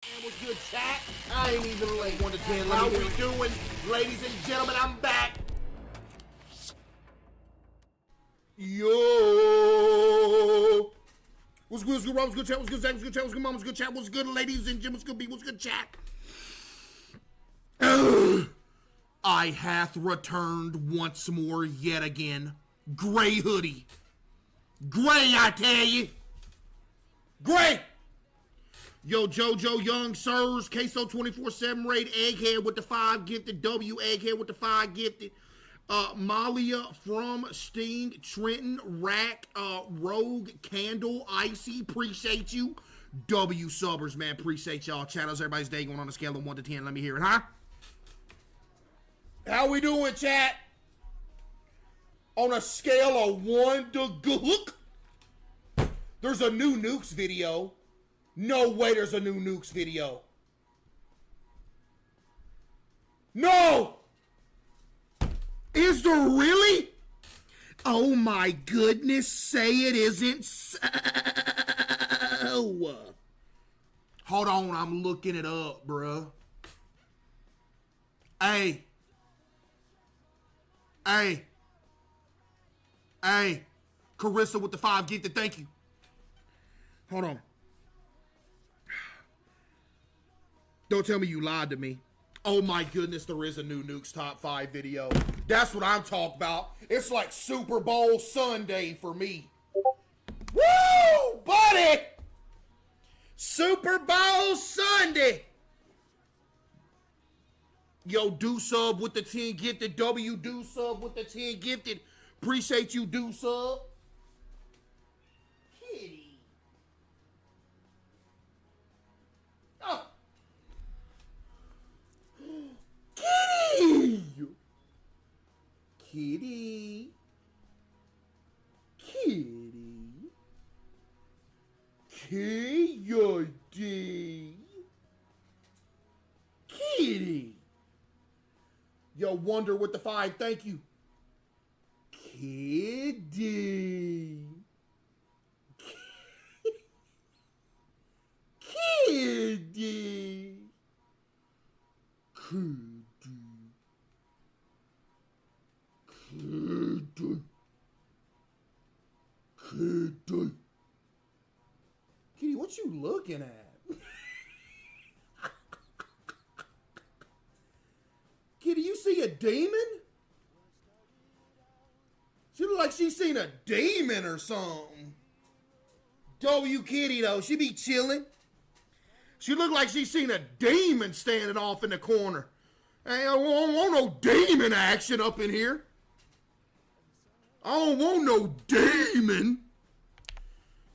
Man, what's good, chat? I ain't even late. 1 to 10. How we doing, ladies and gentlemen? I'm back. Yo. What's good? What's good, Rob? What's good, chat? What's good, Zach? What's good, chat? What's good, mom? What's good, chat? What's good, ladies and gentlemen? What's good, people? What's good, chat? I hath returned once more, yet again. Gray hoodie. Gray, I tell you. Gray. Yo, JoJo Young, Sirs, CaseOh 24/7 raid, Egghead with the 5 gifted, W Egghead with the 5 gifted, Malia from Sting, Trenton, Rack, Rogue, Candle, Icy, appreciate you. W Subbers, man, appreciate y'all. Chat, how's everybody's day going on a scale of 1 to 10? Let me hear it, huh? How we doing, chat? On a scale of 1 to gook? There's a new Nukes video. No way there's a new Nukes video. No! Is there really? Oh my goodness, say it isn't so. Hold on, I'm looking it up, bruh. Hey. Hey. Hey. Carissa with the 5 gifted, thank you. Hold on. Don't tell me you lied to me. Oh my goodness, there is a new Nukes top 5 video. That's what I'm talking about. It's like Super Bowl Sunday for me. Woo, buddy! Super Bowl Sunday. Yo, do sub with the 10 gifted. W do sub with the 10 gifted. Appreciate you, do sub. Kitty. Oh. Kitty! Kitty. Kitty. Kitty. Kitty. Yo, Wonder with the 5, thank you. Kitty. Kitty. Kitty. Kitty. Kitty. Kitty, what you looking at? Kitty, you see a demon? She look like she seen a demon or something. W Kitty, though, she be chilling. She look like she seen a demon standing off in the corner. Hey, I don't want no demon action up in here. I don't want no demon.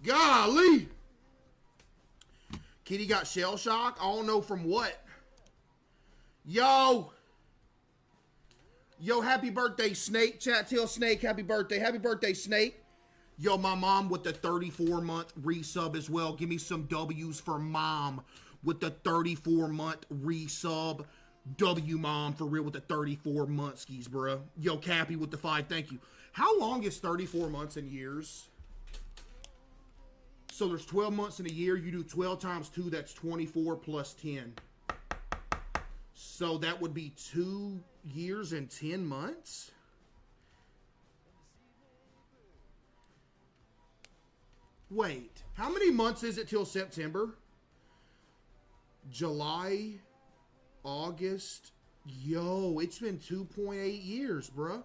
Golly. Kitty got shell shock. I don't know from what. Yo. Yo, happy birthday, Snake. Chat, tell Snake happy birthday. Happy birthday, Snake. Yo, my mom with the 34-month resub as well. Give me some W's for mom with the 34-month resub. W mom for real with the 34 monthskies, bro. Yo, Cappy with the 5, thank you. How long is 34 months in years? So there's 12 months in a year. You do 12 times 2, that's 24 plus 10. So that would be 2 years and 10 months? Wait, how many months is it till September? July, August. Yo, it's been 2.8 years, bruh.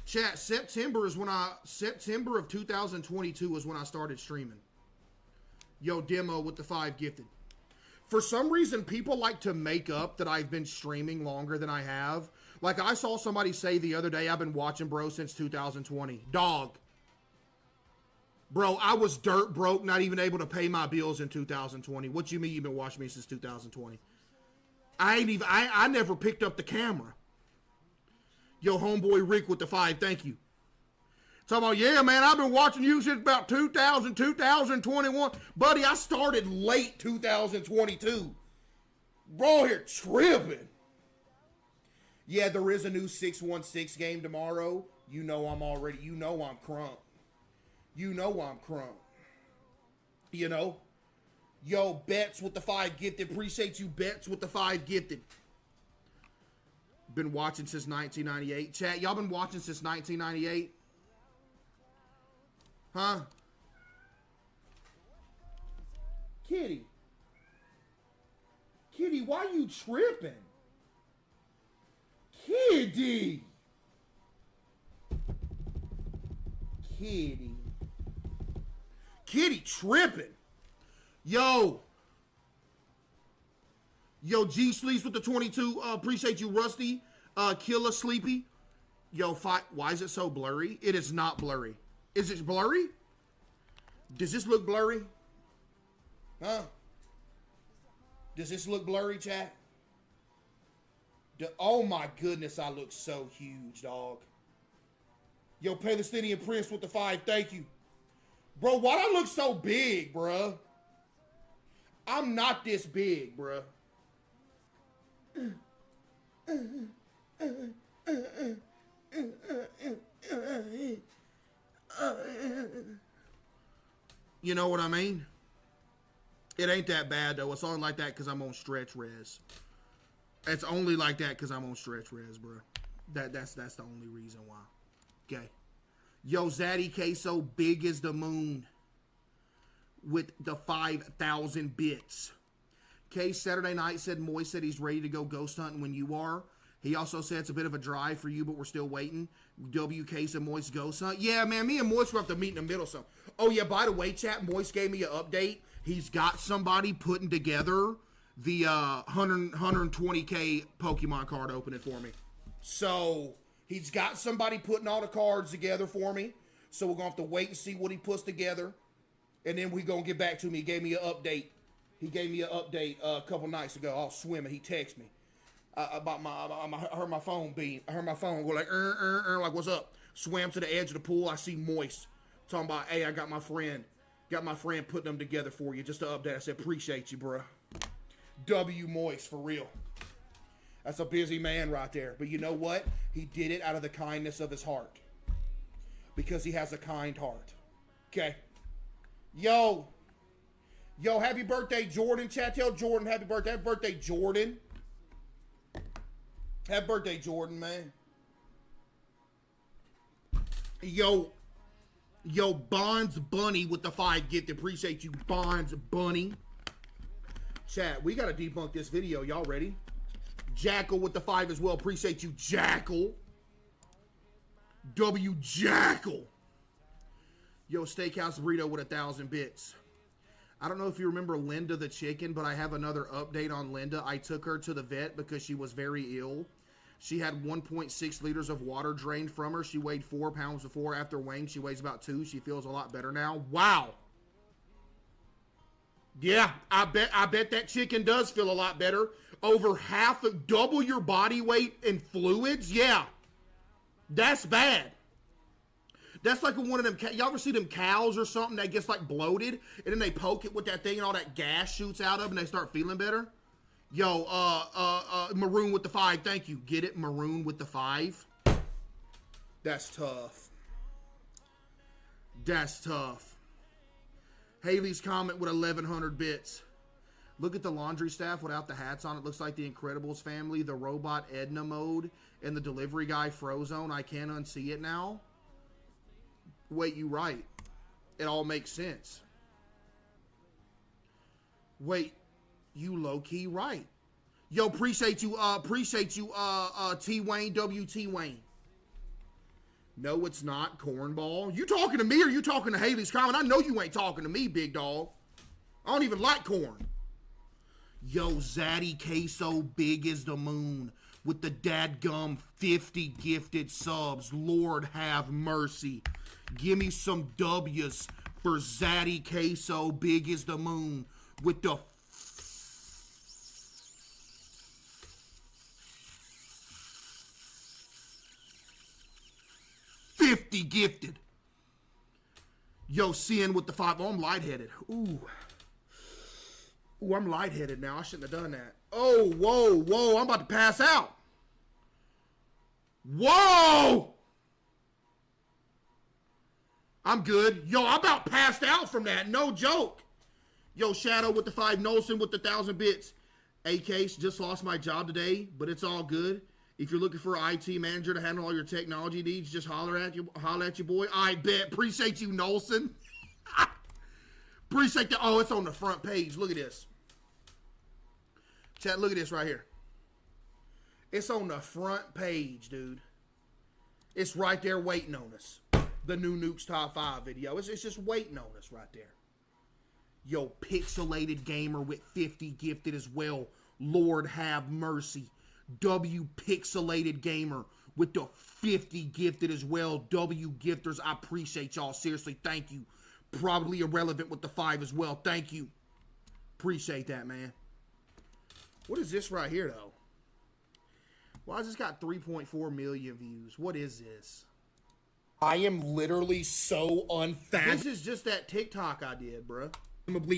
Chat, September of 2022 is when I started streaming. Yo, Demo with the 5 gifted. For some reason, people like to make up that I've been streaming longer than I have. Like, I saw somebody say the other day, I've been watching, bro, since 2020. Dog. Bro, I was dirt broke, not even able to pay my bills in 2020. What you mean you've been watching me since 2020? I never picked up the camera. Yo, homeboy Rick with the 5, thank you. Talking about, yeah, man, I've been watching you since about 2021. Buddy, I started late 2022. Bro, here tripping. Yeah, there is a new 616 game tomorrow. You know I'm crunk. You know I'm crunk. You know? Yo, Bets with the 5 gifted. Appreciate you, Bets with the 5 gifted. Been watching since 1998. Chat, y'all been watching since 1998? Huh? Kitty. Kitty, why you tripping? Kitty. Kitty. Kitty tripping. Yo. Yo, G Sleeps with the 22. Appreciate you, Rusty. Killer Sleepy. Yo, why is it so blurry? It is not blurry. Is it blurry? Does this look blurry? Huh? Does this look blurry, chat? Oh my goodness, I look so huge, dog. Yo, Palestinian Prince with the 5. Thank you. Bro, why do I look so big, bruh? I'm not this big, bruh. You know what I mean? It ain't that bad, though. It's only like that because I'm on stretch res. It's only like that because I'm on stretch res, bro. That's the only reason why. Okay. Yo, Zaddy CaseOh big as the moon with the 5,000 bits. Case Saturday night said Moist said he's ready to go ghost hunting when you are. He also said it's a bit of a drive for you, but we're still waiting. W Case and Moist ghost hunt. Yeah, man, me and Moist will have to meet in the middle. So, oh yeah, by the way, chat, Moist gave me an update. He's got somebody putting together the 120K Pokemon card opening for me. So, he's got somebody putting all the cards together for me. So, we're going to have to wait and see what he puts together. And then we're going to get back to me. He gave me an update. He gave me an update a couple nights ago. I was swimming. He texted me. About I heard my phone beep. I heard my phone go like, like, what's up? Swam to the edge of the pool. I see Moist talking about, hey, I got my friend putting them together for you. Just to update. I said, appreciate you, bro. W Moist, for real. That's a busy man right there. But you know what? He did it out of the kindness of his heart. Because he has a kind heart. Okay. Yo, happy birthday, Jordan. Chat, tell Jordan happy birthday. Happy birthday, Jordan. Happy birthday, Jordan, man. Yo, Bonds Bunny with the 5 gift. Appreciate you, Bonds Bunny. Chat, we got to debunk this video. Y'all ready? Jackal with the 5 as well. Appreciate you, Jackal. W Jackal. Yo, Steakhouse Burrito with 1,000 bits. I don't know if you remember Linda the chicken, but I have another update on Linda. I took her to the vet because she was very ill. She had 1.6 liters of water drained from her. She weighed 4 pounds before. After weighing, she weighs about 2. She feels a lot better now. Wow. Yeah, I bet that chicken does feel a lot better. Over double your body weight in fluids? Yeah. That's bad. That's like one of them, y'all ever see them cows or something that gets like bloated and then they poke it with that thing and all that gas shoots out of them and they start feeling better? Yo, Maroon with the 5, thank you. Get it? Maroon with the 5? That's tough. That's tough. Haley's comment with 1,100 bits. Look at the laundry staff without the hats on. It looks like the Incredibles family, the robot Edna mode, and the delivery guy Frozone. I can't unsee it now. Wait, you right. It all makes sense. Wait, you low-key right. Yo, appreciate you, T-Wayne, W-T-Wayne. No, it's not, cornball. You talking to me or you talking to Haley's comment? I know you ain't talking to me, big dog. I don't even like corn. Yo, Zaddy CaseOh big as the moon with the dadgum 50 gifted subs. Lord have mercy. Give me some W's for Zaddy CaseOh big as the moon with the 50 gifted. Yo, Sin with the 5. Oh, I'm lightheaded. Ooh, I'm lightheaded now. I shouldn't have done that. Oh, whoa. I'm about to pass out. Whoa! I'm good. Yo, I about passed out from that. No joke. Yo, Shadow with the 5, Nolson with the 1,000 bits. Hey, Case, just lost my job today, but it's all good. If you're looking for an IT manager to handle all your technology needs, just holler at you, boy. I bet. Appreciate you, Nolson. Appreciate that. Oh, it's on the front page. Look at this. Chat, look at this right here. It's on the front page, dude. It's right there waiting on us. The new Nukes Top 5 video. It's just waiting on us right there. Yo, Pixelated Gamer with 50 gifted as well. Lord have mercy. W Pixelated Gamer with the 50 gifted as well. W gifters, I appreciate y'all. Seriously, thank you. Probably irrelevant with the 5 as well. Thank you. Appreciate that, man. What is this right here, though? Why has this got 3.4 million views? What is this? I am literally so unfathomable. This is just that TikTok I did, bruh.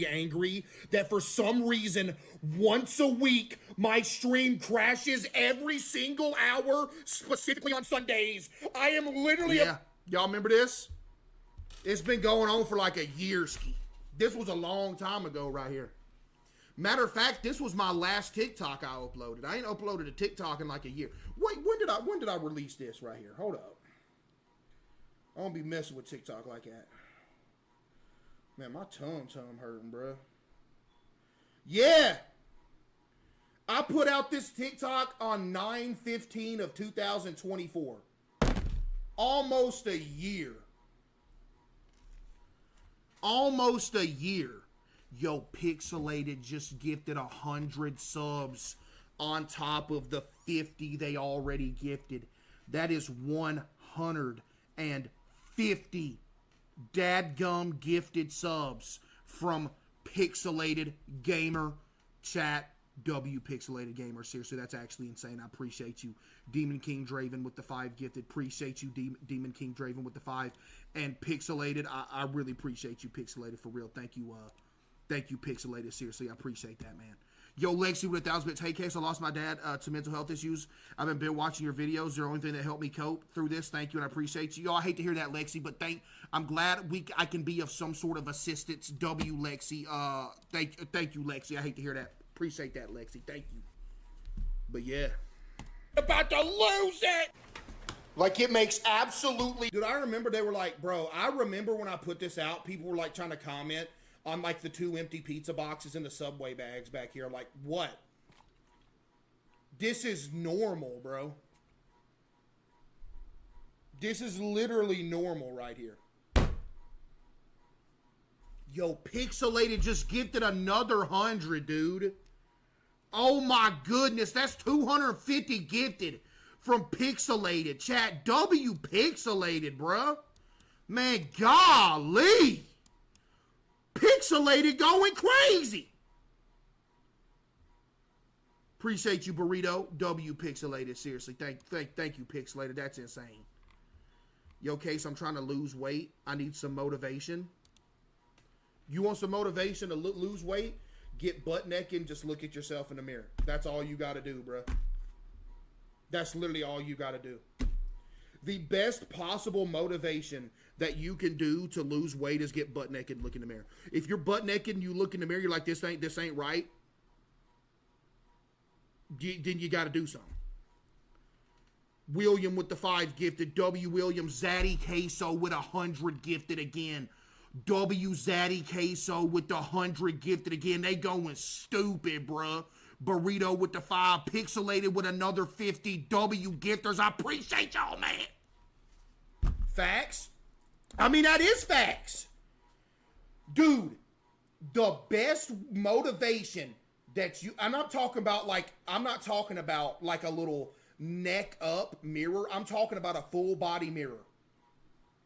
Angry that for some reason once a week my stream crashes every single hour, specifically on Sundays. I am literally y'all remember this? It's been going on for like a year, ski. This was a long time ago right here. Matter of fact, this was my last TikTok I uploaded. I ain't uploaded a TikTok in like a year. Wait, when did I release this right here? Hold up. I won't be messing with TikTok like that. Man, my tongue hurting, bro. Yeah! I put out this TikTok on 9/15 of 2024. Almost a year. Almost a year. Yo, Pixelated just gifted 100 subs on top of the 50 they already gifted. That is 150 dadgum gifted subs from Pixelated Gamer. Chat, W Pixelated Gamer. Seriously, that's actually insane. I appreciate you. Demon King Draven with the 5 gifted. Appreciate you, Demon King Draven with the 5. And Pixelated, I really appreciate you, Pixelated, for real. Thank you, Pixelated. Seriously, I appreciate that, man. Yo, Lexi with 1,000 bits. Hey, Case, I lost my dad to mental health issues. I've been watching your videos. They're the only thing that helped me cope through this. Thank you, and I appreciate you. Yo, I hate to hear that, Lexi, but I'm glad I can be of some sort of assistance. W, Lexi. Thank you, Lexi. I hate to hear that. Appreciate that, Lexi. Thank you. But yeah. About to lose it! Like, it makes absolutely... Dude, I remember they were like, bro, I remember when I put this out, people were like trying to comment on like the 2 empty pizza boxes in the Subway bags back here. I'm like, what? This is normal, bro. This is literally normal right here. Yo, Pixelated just gifted another 100, dude. Oh my goodness, that's 250 gifted from Pixelated. Chat, W Pixelated, bro. Man, golly. Pixelated going crazy. Appreciate you, Burrito. W Pixelated. Seriously, thank you, Pixelated. That's insane. Yo, Case, I'm trying to lose weight. I need some motivation. You want some motivation to lose weight? Get butt naked and just look at yourself in the mirror. That's all you got to do, bro. That's literally all you got to do. The best possible motivation that you can do to lose weight is get butt naked and look in the mirror. If you're butt naked and you look in the mirror, you're like, this ain't right, then you got to do something. William with the 5 gifted. W William. Zaddy CaseOh with 100 gifted again. W Zaddy CaseOh with the 100 gifted again. They going stupid, bruh. Burrito with the 5. Pixelated with another 50. W gifters. I appreciate y'all, man. Facts. I mean, that is facts. Dude, the best motivation that you... I'm not talking about like a little neck up mirror. I'm talking about a full body mirror.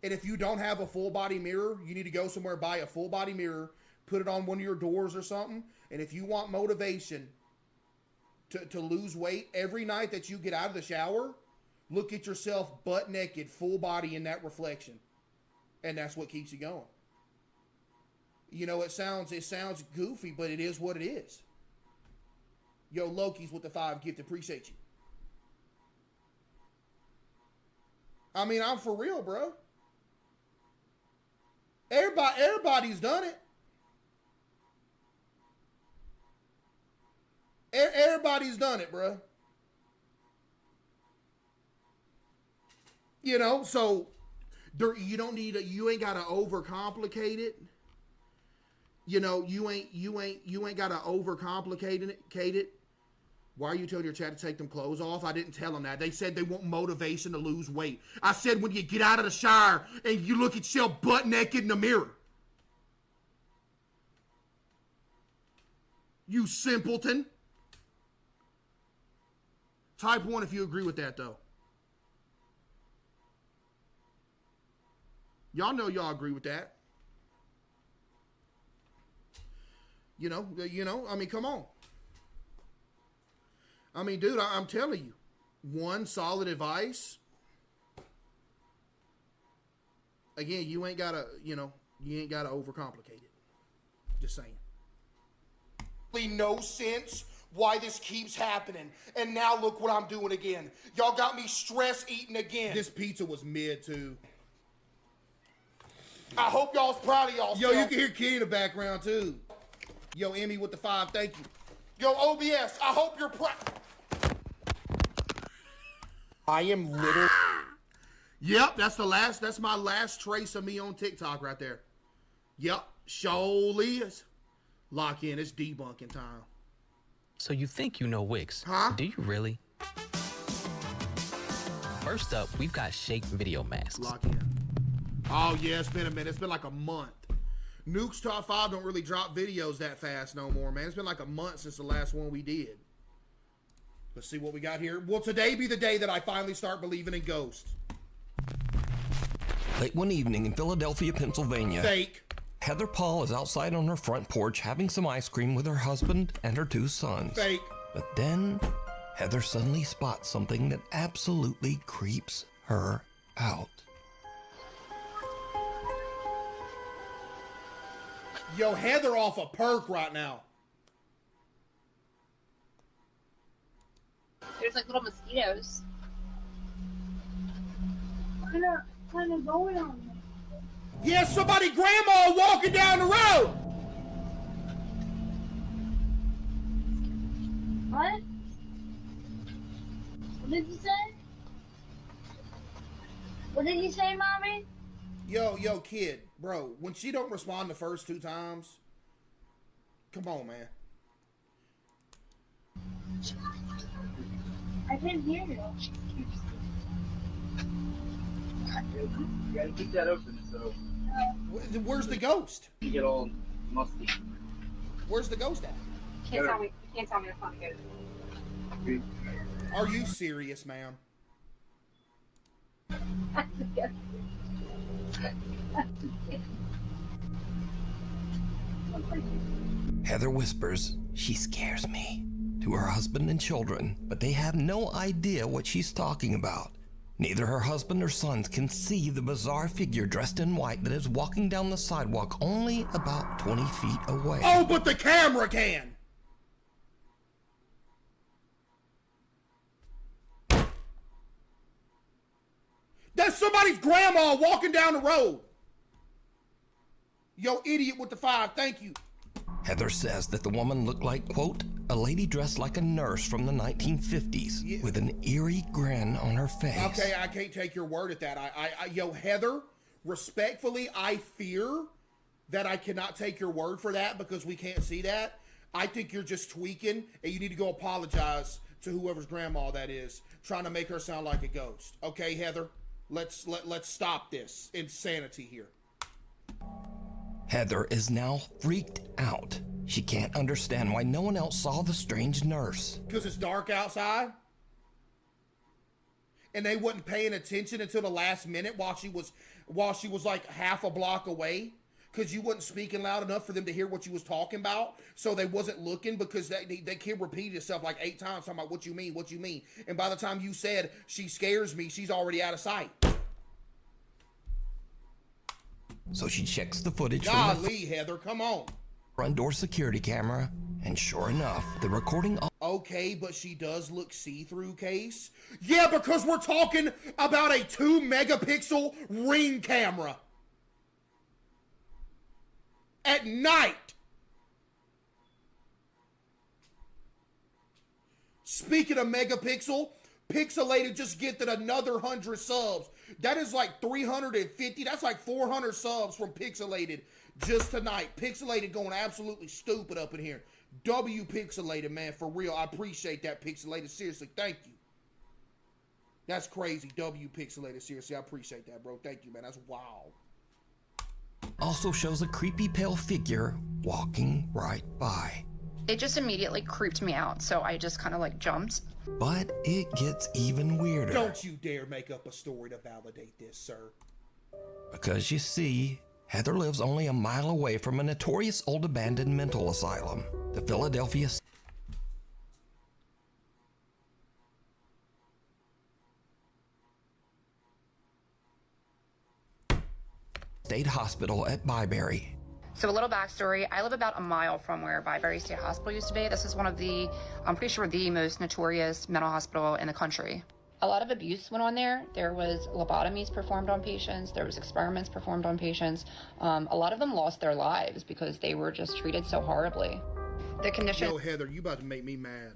And if you don't have a full body mirror, you need to go somewhere, buy a full body mirror, put it on one of your doors or something. And if you want motivation to lose weight, every night that you get out of the shower, look at yourself butt naked, full body in that reflection. And that's what keeps you going. You know, it sounds goofy, but it is what it is. Yo, Loki's with the 5 gift. Appreciate you. I mean, I'm for real, bro. Everybody's done it. Everybody's done it, bruh. You know, so you don't need you ain't gotta overcomplicate it. You know, you ain't gotta overcomplicate it. Why are you telling your chat to take them clothes off? I didn't tell them that. They said they want motivation to lose weight. I said when you get out of the shower and you look at yourself butt naked in the mirror. You simpleton. Type 1 if you agree with that, though. Y'all know y'all agree with that. You know, I mean, come on. I mean, dude, I'm telling you. One solid advice. Again, you ain't gotta overcomplicate it. Just saying. No sense why this keeps happening. And now look what I'm doing again. Y'all got me stress eating again. This pizza was mid, too. I hope y'all's proud of y'all. Yo, you can hear Key in the background, too. Yo, Emmy with the 5, thank you. Yo, OBS, I hope you're proud. I am literally... Yep, that's my last trace of me on TikTok right there. Yep, surely is. Lock in, it's debunking time. So you think you know Wix? Huh? Do you really? First up, we've got Shake Video Masks. Lock in. Oh yeah, it's been a minute. It's been like a month. Nuke's Top 5 don't really drop videos that fast no more, man. It's been like a month since the last one we did. Let's see what we got here. Will today be the day that I finally start believing in ghosts? Late one evening in Philadelphia, Pennsylvania. Fake. Heather Paul is outside on her front porch having some ice cream with her husband and her 2 sons. Fake. But then, Heather suddenly spots something that absolutely creeps her out. Yo, Heather off a perk right now. There's like little mosquitoes. Kind of going on there. Yeah, somebody grandma walking down the road. What? What did you say? What did you say, Mommy? Yo, kid, bro, when she don't respond the first 2 times, come on, man. I can't hear you. You gotta keep that open so Where's the ghost? you get all musty. Where's the ghost at? You can't tell me to find it. Are you serious, ma'am? Heather whispers, "She scares me," to her husband and children, but they have no idea what she's talking about. Neither her husband or sons can see the bizarre figure dressed in white that is walking down the sidewalk only about 20 feet away. Oh, but the camera can! That's somebody's grandma walking down the road. Yo, idiot with the 5, thank you. Heather says that the woman looked like, quote, a lady dressed like a nurse from the 1950s with an eerie grin on her face. Okay, I can't take your word at that. Yo, Heather, respectfully, I fear that I cannot take your word for that because we can't see that. I think you're just tweaking and you need to go apologize to whoever's grandma that is, trying to make her sound like a ghost. Okay, Heather, let's stop this insanity here. Heather is now freaked out. She can't understand why no one else saw the strange nurse. Because it's dark outside? And they wasn't paying attention until the last minute while she was like half a block away? Because you wasn't speaking loud enough for them to hear what you was talking about? So they wasn't looking because that kid repeated itself like 8 times talking about what you mean, what you mean. And by the time you said, she scares me, she's already out of sight. So she checks the footage Golly, Heather, come on. Front door security camera, and sure enough, the recording... Okay, but she does look see-through, Case. Yeah, because we're talking about a 2-megapixel Ring camera. At night. Speaking of Megapixel, Pixelated just gifted another 100 subs. That is like 350. That's like 400 subs from Pixelated just tonight. Pixelated going absolutely stupid up in here. W Pixelated, man, for real. I appreciate that, Pixelated. Seriously, thank you. That's crazy. W Pixelated, seriously. I appreciate that, bro. Thank you, man. That's wow. Also shows a creepy pale figure walking right by. It just immediately creeped me out, so I just kind of like jumped. But it gets even weirder. Don't you dare make up a story to validate this, sir. Because you see, Heather lives only a mile away from a notorious old abandoned mental asylum, the Philadelphia State Hospital at Byberry. So a little backstory, I live about a mile from where Byberry State Hospital used to be. This is one of the, I'm pretty sure, the most notorious mental hospital in the country. A lot of abuse went on there. There was lobotomies performed on patients. There was experiments performed on patients. A lot of them lost their lives because they were just treated so horribly. The condition. Yo, Heather, you about to make me mad.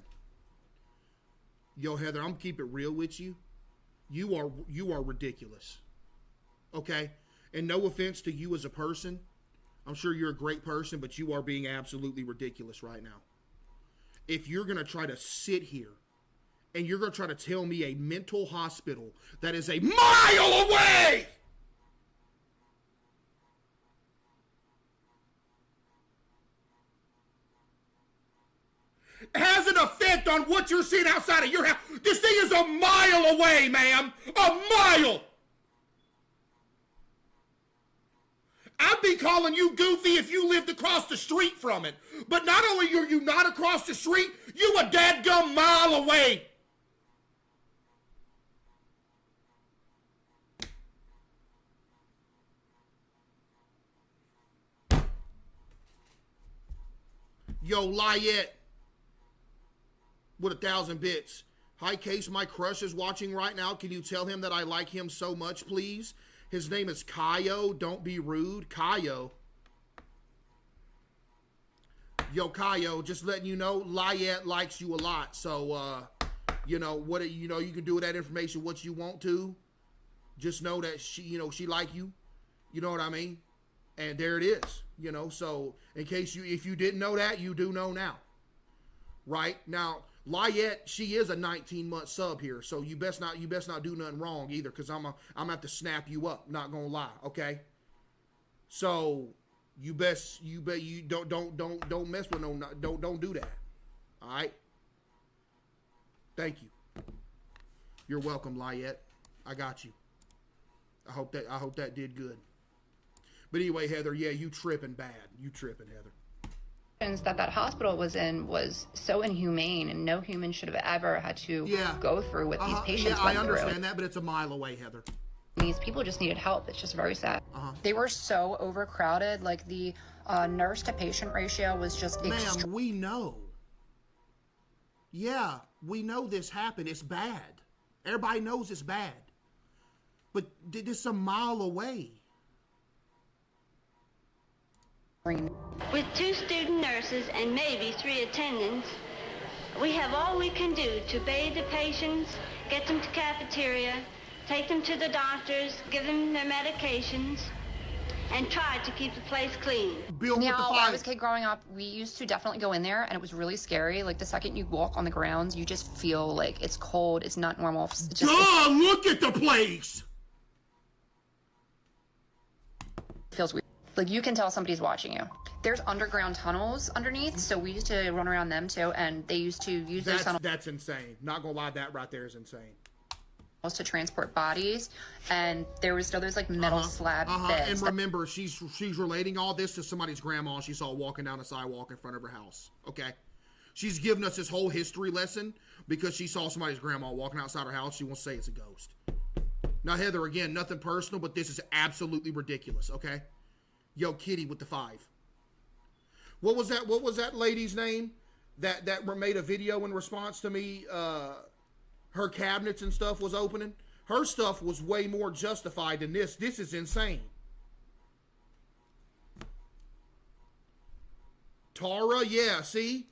Yo, Heather, I'm gonna keep it real with you. You are ridiculous. Okay? And no offense to you as a person. I'm sure you're a great person, but you are being absolutely ridiculous right now. If you're going to try to sit here and you're going to try to tell me a mental hospital that is a mile away has an effect on what you're seeing outside of your house. This thing is a mile away, ma'am. A mile. I'd be calling you goofy if you lived across the street from it. But not only are you not across the street, you a dadgum mile away. Yo, Lyette with 1,000 bits. Hi, Case, my crush is watching right now. Can you tell him that I like him so much, please? His name is CaseOh. Don't be rude. CaseOh. Yo, CaseOh, just letting you know, Lyette likes you a lot. So, you know, you can do with that information what you want to. Just know that she like you. You know what I mean? And there it is. You know, so in case if you didn't know that, you do know now. Right? Now, Lyette, she is a 19-month sub here, so you best not do nothing wrong either, because I'm gonna have to snap you up. Not gonna lie, okay? So you don't mess with don't do that. All right? Thank you. You're welcome, Lyette. I got you. I hope that did good. But anyway, Heather, yeah, you tripping bad. You tripping, Heather. That hospital was in was so inhumane, and no human should have ever had to go through what these patients went through. I understand that, but it's a mile away, Heather. These people just needed help. It's just very sad. They were so overcrowded. Like the nurse to patient ratio was just Ma'am, we know. Yeah, we know this happened. It's bad. Everybody knows it's bad. But this is a mile away. With 2 student nurses and maybe 3 attendants, we have all we can do to bathe the patients, get them to cafeteria, take them to the doctors, give them their medications, and try to keep the place clean. When I was a kid growing up, we used to definitely go in there, and it was really scary. Like the second you walk on the grounds, you just feel like it's cold. It's not normal. It's just, look at the place. It feels weird. Like you can tell somebody's watching you. There's underground tunnels underneath, so we used to run around them too, and they used to use those tunnels. That's insane. Not gonna lie, that right there is insane. To transport bodies, and there was still those like metal slab beds. And remember, she's relating all this to somebody's grandma she saw walking down the sidewalk in front of her house. Okay, she's giving us this whole history lesson because she saw somebody's grandma walking outside her house. She wants to say it's a ghost. Now, Heather, again, nothing personal, but this is absolutely ridiculous. Okay. Yo, Kitty with the 5. What was that lady's name that made a video in response to me? Her cabinets and stuff was opening. Her stuff was way more justified than this. This is insane. Tara, yeah, see?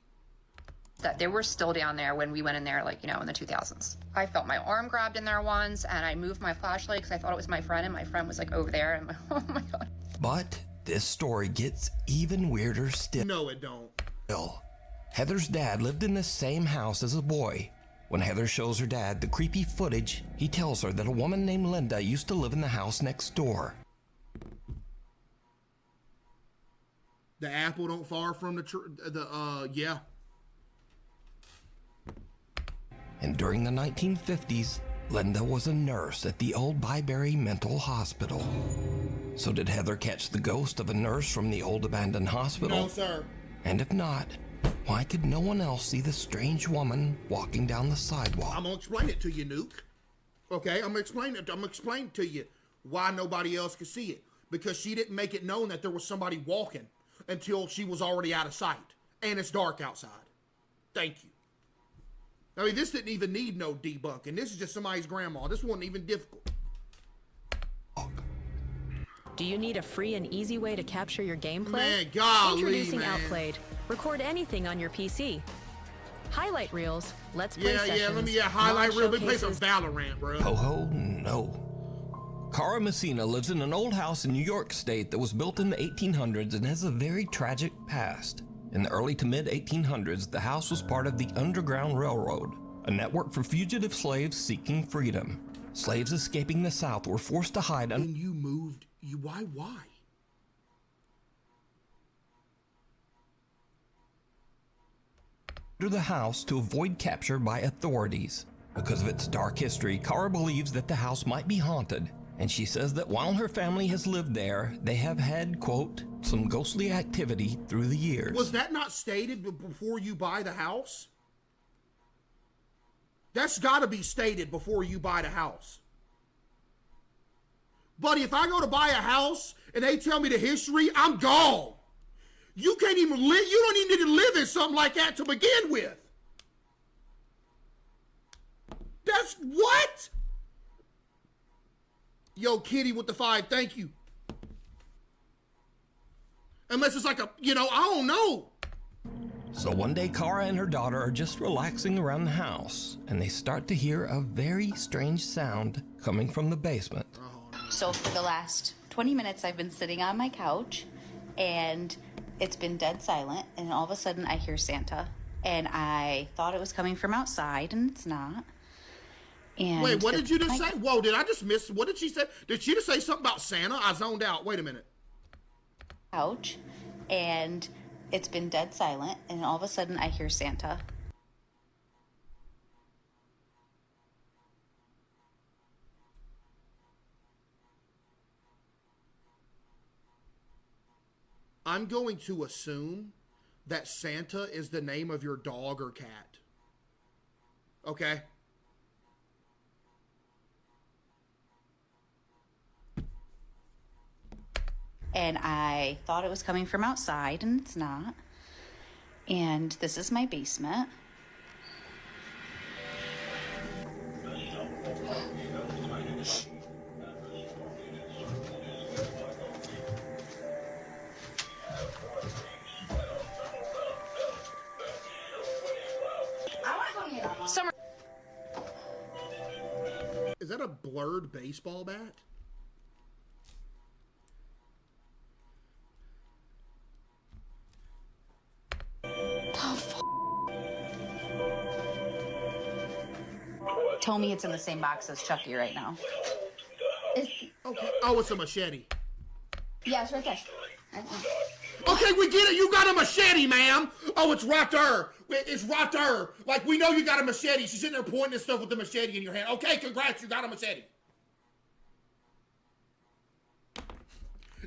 that they were still down there when we went in there, like, you know, in the 2000s. I felt my arm grabbed in there once, and I moved my flashlight because I thought it was my friend, and my friend was like over there, and oh my God. But this story gets even weirder still. No, it don't. Heather's dad lived in the same house as a boy. When Heather shows her dad the creepy footage, he tells her that a woman named Linda used to live in the house next door. The apple don't far from the yeah. And during the 1950s, Linda was a nurse at the old Byberry Mental Hospital. So did Heather catch the ghost of a nurse from the old abandoned hospital? No, sir. And if not, why could no one else see the strange woman walking down the sidewalk? I'm gonna explain it to you, Nuke. Okay, I'm gonna explain it. I'm gonna explain to you why nobody else could see it. Because she didn't make it known that there was somebody walking until she was already out of sight. And it's dark outside. Thank you. I mean, this didn't even need no debunking. This is just somebody's grandma. This wasn't even difficult. Do you need a free and easy way to capture your gameplay? Man, golly, Introducing man. Outplayed. Record anything on your PC. Highlight reels, let's play sessions. Let me highlight reel. Let me play some showcases. Valorant, bro. Oh, no. Cara Messina lives in an old house in New York State that was built in the 1800s and has a very tragic past. In the early to mid 1800s, the house was part of the Underground Railroad, a network for fugitive slaves seeking freedom. Slaves escaping the South were forced to hide And you moved. Why? under the house to avoid capture by authorities. Because of its dark history, Cara believes that the house might be haunted, and she says that while her family has lived there, they have had, quote, some ghostly activity through the years. Was that not stated before you buy the house? That's got to be stated before you buy the house. Buddy, if I go to buy a house and they tell me the history, I'm gone. You can't even live. You don't even need to live in something like that to begin with. That's what? Yo, Kitty with the 5, thank you. Unless it's like a, I don't know. So one day, Cara and her daughter are just relaxing around the house, and they start to hear a very strange sound coming from the basement. So for the last 20 minutes, I've been sitting on my couch, and it's been dead silent, and all of a sudden I hear Santa, and I thought it was coming from outside, and it's not. And wait, what did you just say? Whoa, did I just miss? What did she say? Did she just say something about Santa? I zoned out. Wait a minute. Couch, and it's been dead silent, and all of a sudden I hear Santa. I'm going to assume that Santa is the name of your dog or cat. Okay? And I thought it was coming from outside, and it's not. And this is my basement. Summer. Is that a blurred baseball bat? Tell me it's in the same box as Chucky right now. Okay. Oh, it's a machete. Yeah, it's right there. Okay, we get it. You got a machete, ma'am. Oh, it's right there. It's right there. Like, we know you got a machete. She's sitting there pointing at stuff with the machete in your hand. Okay, congrats. You got a machete.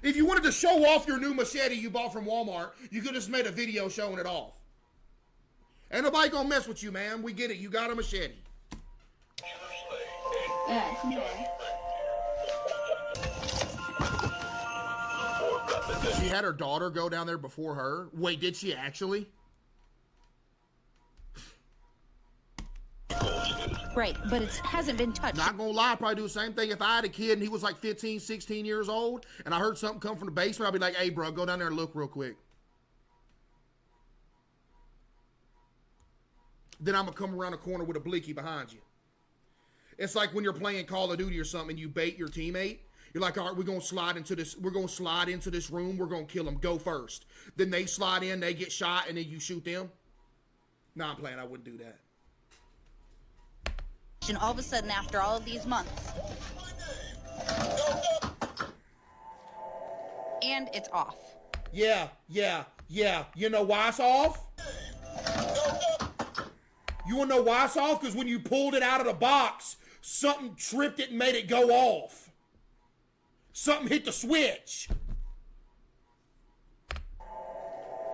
If you wanted to show off your new machete you bought from Walmart, you could have just made a video showing it off. Ain't nobody gonna mess with you, ma'am. We get it. You got a machete. Yeah, it's in there. She had her daughter go down there before her. Wait, did she actually? Right, but it hasn't been touched. Not gonna lie, I'd probably do the same thing if I had a kid and he was like 15, 16 years old and I heard something come from the basement. I'd be like, hey, bro, go down there and look real quick. then I'm gonna come around the corner with a blicky behind you. It's like when you're playing Call of Duty or something and you bait your teammate. You're like, all right, we're gonna slide into this room, we're gonna kill them, go first. Then they slide in, they get shot, and then you shoot them. Nah, I'm playing, I wouldn't do that. And all of a sudden, after all of these months, and it's off. Yeah. You know why it's off? You wanna know why it's off? Because when you pulled it out of the box, something tripped it and made it go off. Something hit the switch.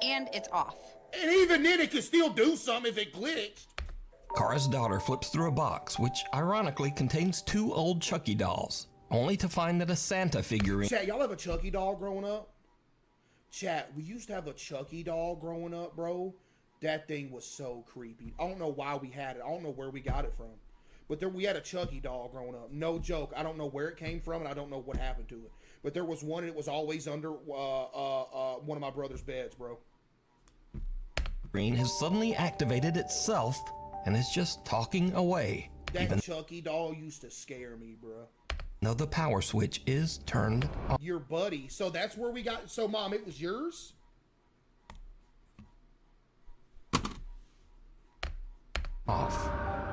And it's off. And even then, it could still do something if it glitched. Kara's daughter flips through a box, which ironically contains 2 old Chucky dolls, only to find that a Santa figurine... Chat, y'all have a Chucky doll growing up? Chat, we used to have a Chucky doll growing up, bro. That thing was so creepy. I don't know why we had it. I don't know where we got it from. But we had a Chucky doll growing up. No joke. I don't know where it came from, and I don't know what happened to it. But there was one, and it was always under one of my brother's beds, bro. Green has suddenly activated itself and is just talking away. That Chucky doll used to scare me, bro. Though the power switch is turned off. Your buddy. So that's where we got... So, Mom, it was yours?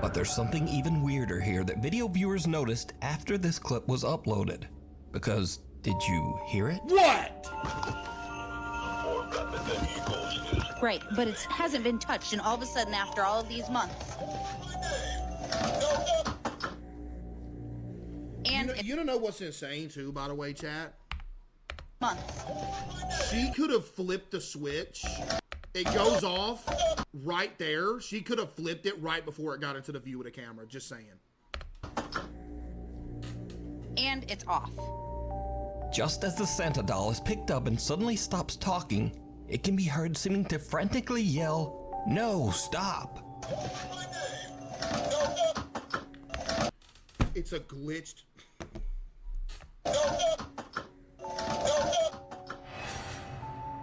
But there's something even weirder here that video viewers noticed after this clip was uploaded. Because, did you hear it? What? Right, but it hasn't been touched, and all of a sudden, after all of these months... And you don't know what's insane, too, by the way, chat? Months. She could have flipped the switch. It goes off right there. She could have flipped it right before it got into the view of the camera. Just saying. And it's off. Just as the Santa doll is picked up and suddenly stops talking, it can be heard seeming to frantically yell, "No, stop!" It's a glitched...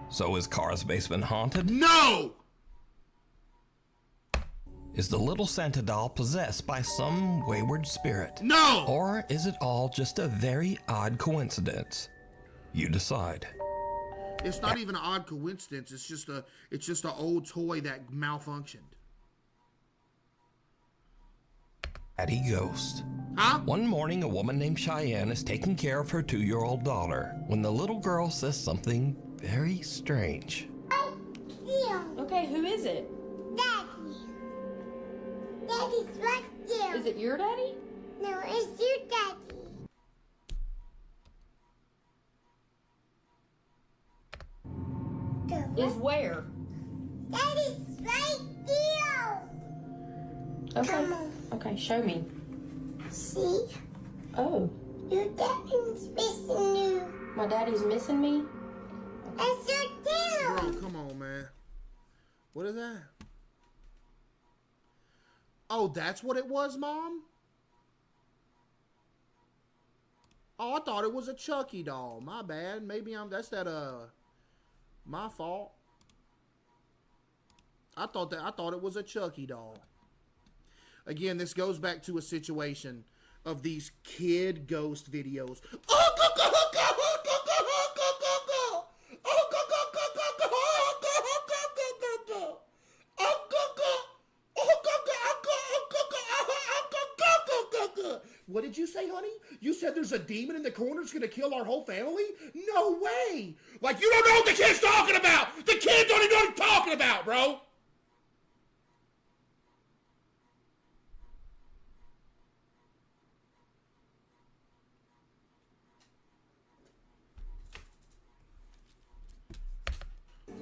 So is Kara's basement haunted? No! Is the little Santa doll possessed by some wayward spirit? No! Or is it all just a very odd coincidence? You decide. It's not even an odd coincidence. It's just an old toy that malfunctioned. Daddy Ghost. Huh? One morning, a woman named Cheyenne is taking care of her 2-year-old daughter when the little girl says something very strange. Okay, who is it? Daddy. Daddy's right there. Is it your daddy? No, it's your daddy. Is where? Daddy's right there. Okay. Come on. Okay, show me. See? Oh. Your daddy's missing you. My daddy's missing me? That's your tail. Bro, come on, man. What is that? Oh, that's what it was, Mom? Oh, I thought it was a Chucky doll. My bad. Maybe my fault. I thought it was a Chucky doll. Again, this goes back to a situation of these kid ghost videos. What did you say, honey? You said there's a demon in the corner that's gonna kill our whole family? No way! Like, you don't know what the kid's talking about! The kid don't even know what he's talking about, bro!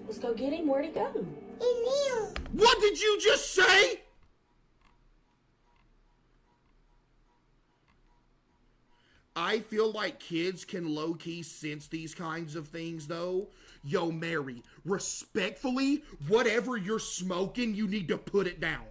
Let's go get him. Where'd he go? What did you just say? I feel like kids can low-key sense these kinds of things, though. Yo, Mary, respectfully, whatever you're smoking, you need to put it down.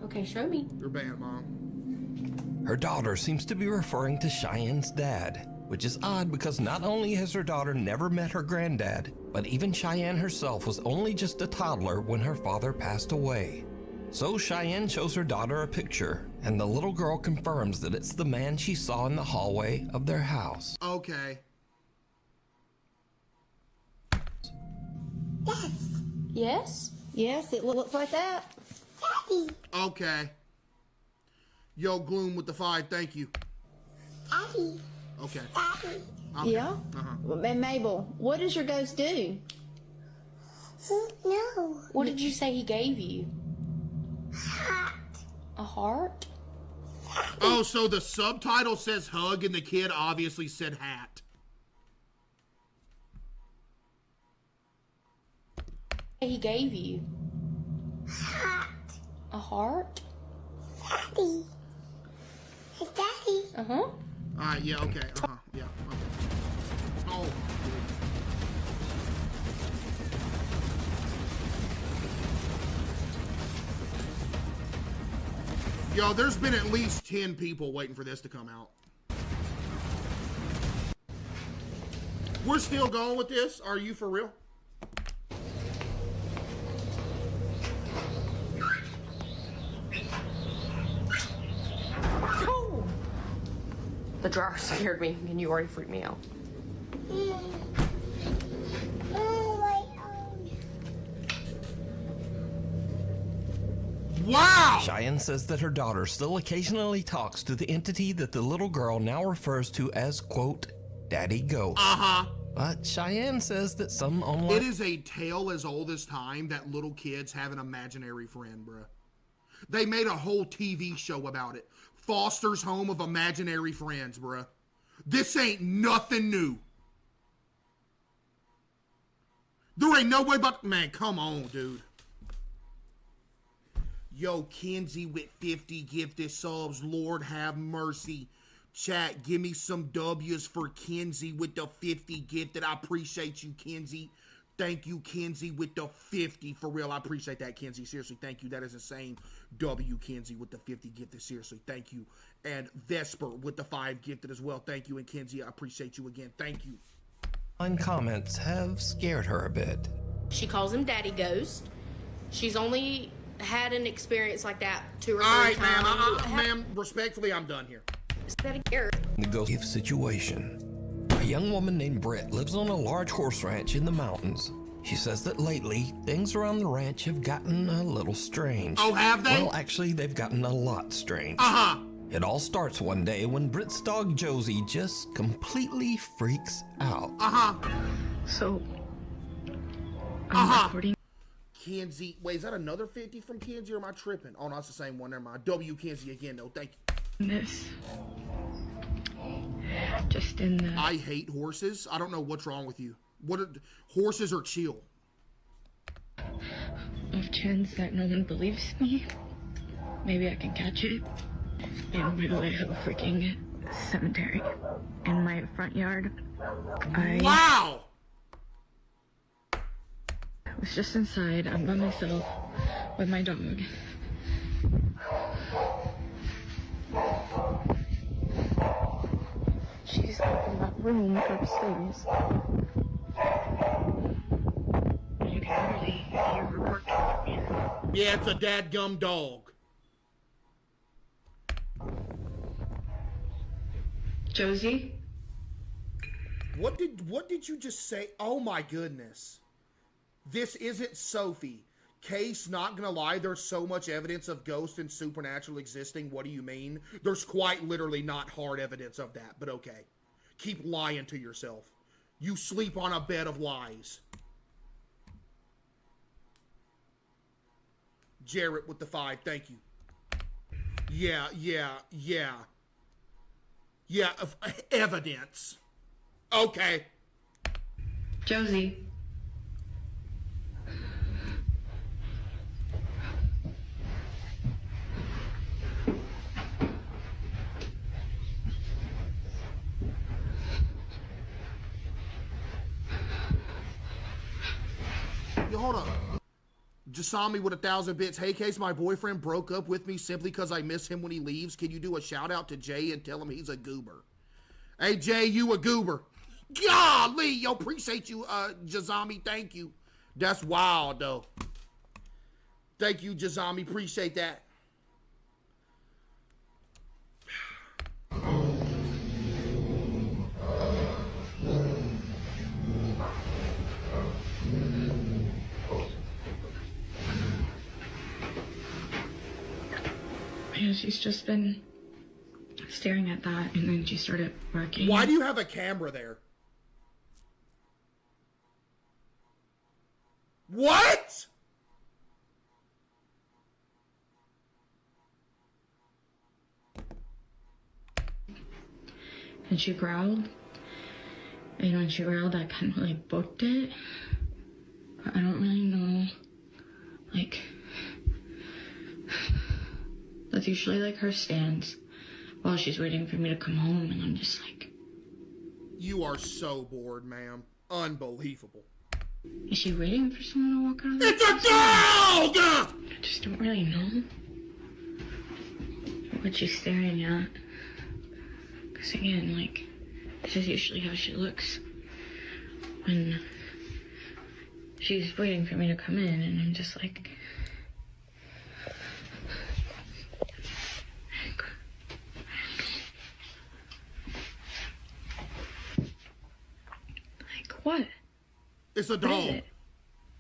Okay, show me. You're banned, Mom. Her daughter seems to be referring to Cheyenne's dad, which is odd because not only has her daughter never met her granddad, but even Cheyenne herself was only just a toddler when her father passed away. So Cheyenne shows her daughter a picture, and the little girl confirms that it's the man she saw in the hallway of their house. Okay. Yes? Yes, it looks like that. Daddy. Okay. Yo, Gloom with the 5, thank you. Daddy. Okay. Daddy. Okay. Yeah? And Mabel, what does your ghost do? No. What did you say he gave you? Heart. A heart? Oh, so the subtitle says hug and the kid obviously said hat. He gave you? Heart. A heart? Daddy. Hey, Daddy. Uh-huh. Alright, yeah, okay. Yeah, okay. Oh, yo, there's been at least 10 people waiting for this to come out. We're still going with this? Are you for real? Oh! The dryer scared me, and you already freaked me out. Wow! Cheyenne says that her daughter still occasionally talks to the entity that the little girl now refers to as, quote, Daddy Ghost. Uh-huh. But Cheyenne says that some online... It is a tale as old as time that little kids have an imaginary friend, bruh. They made a whole TV show about it. Foster's Home of Imaginary Friends, bruh. This ain't nothing new. There ain't no way but... Man, come on, dude. Yo, Kenzie with 50 gifted subs. Lord have mercy. Chat, give me some W's for Kenzie with the 50 gifted. I appreciate you, Kenzie. Thank you, Kenzie, with the 50. For real, I appreciate that, Kenzie. Seriously, thank you. That is insane. W, Kenzie, with the 50 gifted. Seriously, thank you. And Vesper with the 5 gifted as well. Thank you. And Kenzie, I appreciate you again. Thank you. Comments have scared her a bit. She calls him Daddy Ghost. She's only had an experience like that 2 or 3 All right, times. ma'am, respectfully, I'm done here. The ghost situation. A young woman named Britt lives on a large horse ranch in the mountains. She says that lately, things around the ranch have gotten a little strange. Oh, have they? Well, actually, they've gotten a lot strange. Uh-huh. It all starts one day when Britt's dog Josie just completely freaks out. Uh-huh. So, I'm recording. Kenzie, wait, is that another 50 from Kenzie or am I tripping? Oh, no, it's the same one. Never mind. W Kenzie again, though. Thank you. This. Just in the... I hate horses. I don't know what's wrong with you. Horses are chill. Off chance that no one believes me, maybe I can catch it. And by the way, I have a freaking cemetery in my front yard. Wow! I was just inside. I'm by myself with my dog. She's up in that room upstairs. You can really hear her barking. Yeah, it's a dadgum dog. Josie? What did you just say? Oh my goodness. This isn't Sophie. Case, not gonna lie, there's so much evidence of ghosts and supernatural existing. What do you mean? There's quite literally not hard evidence of that, but okay. Keep lying to yourself. You sleep on a bed of lies. Jarrett with the 5, thank you. Yeah. Evidence. Okay. Josie. Yo, hold up. Just saw me with 1,000 bits. Hey, Case, my boyfriend broke up with me simply because I miss him when he leaves. Can you do a shout out to Jay and tell him he's a goober? Hey, Jay, you a goober. Golly, yo, appreciate you, Jazami. Thank you. That's wild, though. Thank you, Jazami. Appreciate that. Yeah, she's just been staring at that, and then she started barking. Why do you have a camera there? What? And she growled. And when she growled, I kind of like booked it. But I don't really know. Like, that's usually like her stance while she's waiting for me to come home, and I'm just like... You are so bored, ma'am. Unbelievable. Is she waiting for someone to walk out of the It's a dog! I just don't really know what she's staring at. Because again, like, this is usually how she looks when she's waiting for me to come in, and I'm just like... What? It's a dog.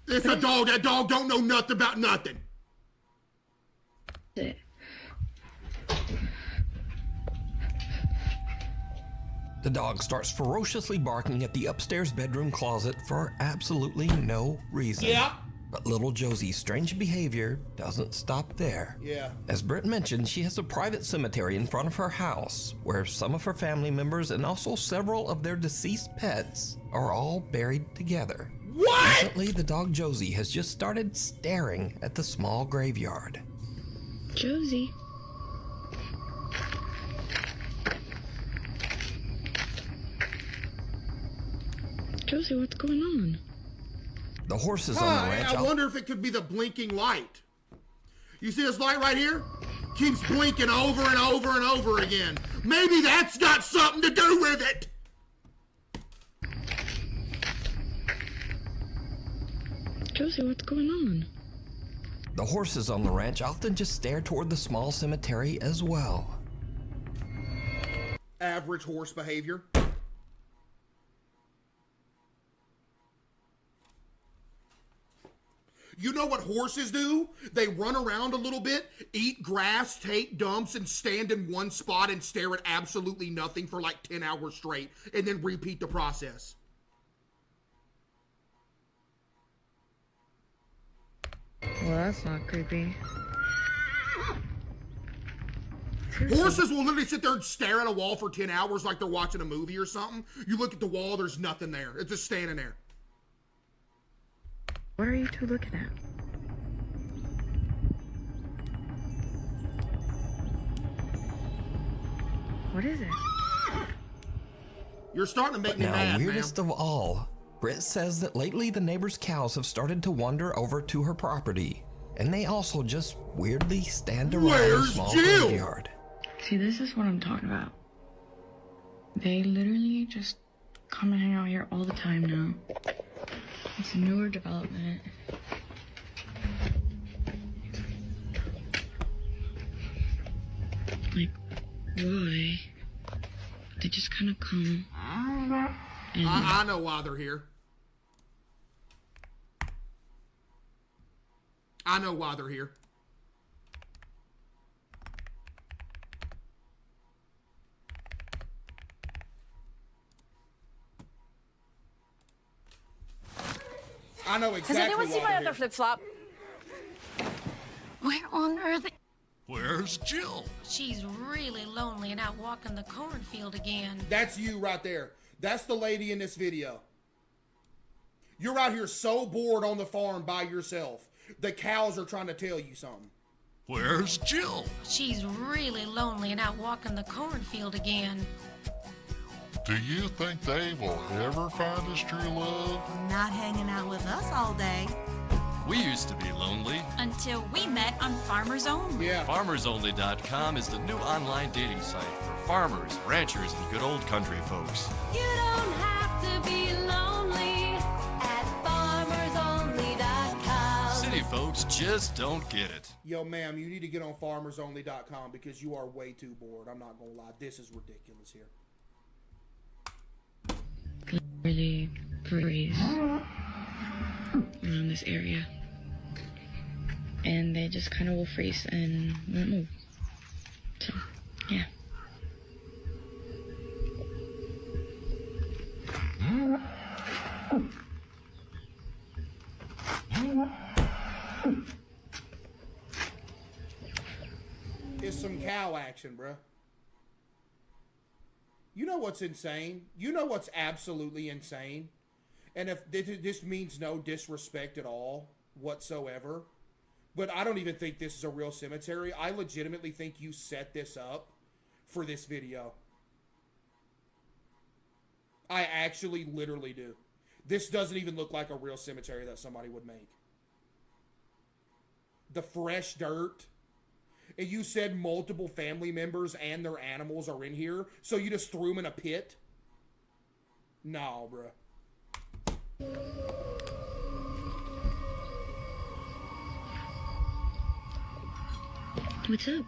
It's a dog. That dog don't know nothing about nothing. The dog starts ferociously barking at the upstairs bedroom closet for absolutely no reason. Yeah. But little Josie's strange behavior doesn't stop there. Yeah. As Britt mentioned, she has a private cemetery in front of her house where some of her family members and also several of their deceased pets are all buried together. What? Recently, the dog Josie has just started staring at the small graveyard. Josie. Josie, what's going on? The horses on the ranch. I wonder if it could be the blinking light. You see this light right here? Keeps blinking over and over and over again. Maybe that's got something to do with it. Josie, what's going on? The horses on the ranch often just stare toward the small cemetery as well. Average horse behavior. You know what horses do? They run around a little bit, eat grass, take dumps, and stand in one spot and stare at absolutely nothing for like 10 hours straight, and then repeat the process. Well, that's not creepy. Horses will literally sit there and stare at a wall for 10 hours like they're watching a movie or something. You look at the wall, there's nothing there. It's just standing there. What are you two looking at? What is it? You're starting to make me Now, mad, weirdest ma'am. of all, Britt says that lately the neighbor's cows have started to wander over to her property, and they also just weirdly stand around the small graveyard. See, this is what I'm talking about. They literally just come and hang out here all the time now. It's a newer development. Like, why? They just kind of come. And I know why they're here. I know why they're here. I know exactly. Has anyone why seen my they're other here. flip-flop? Where on earth? Where's Jill? She's really lonely and out walking the cornfield again. That's you right there. That's the lady in this video. You're out here so bored on the farm by yourself. The cows are trying to tell you something. Where's Jill? She's really lonely and out walking the cornfield again. Do you think they will ever find us true love? Not hanging out with us all day. We used to be lonely. Until we met on Farmers Only. Yeah. FarmersOnly.com is the new online dating site for farmers, ranchers, and good old country folks. You don't have to be lonely at farmersonly.com. City folks just don't get it. Yo, ma'am, you need to get on farmersonly.com because you are way too bored. I'm not gonna lie. This is ridiculous here. Really breeze around this area. And they just kind of will freeze and won't move. So, yeah. It's some cow action, bruh. You know what's insane? You know what's absolutely insane? And if this means no disrespect at all whatsoever, but I don't even think this is a real cemetery. I legitimately think you set this up for this video. I actually literally do. This doesn't even look like a real cemetery that somebody would make. The fresh dirt. And you said multiple family members and their animals are in here, so you just threw them in a pit? No, bruh. What's up?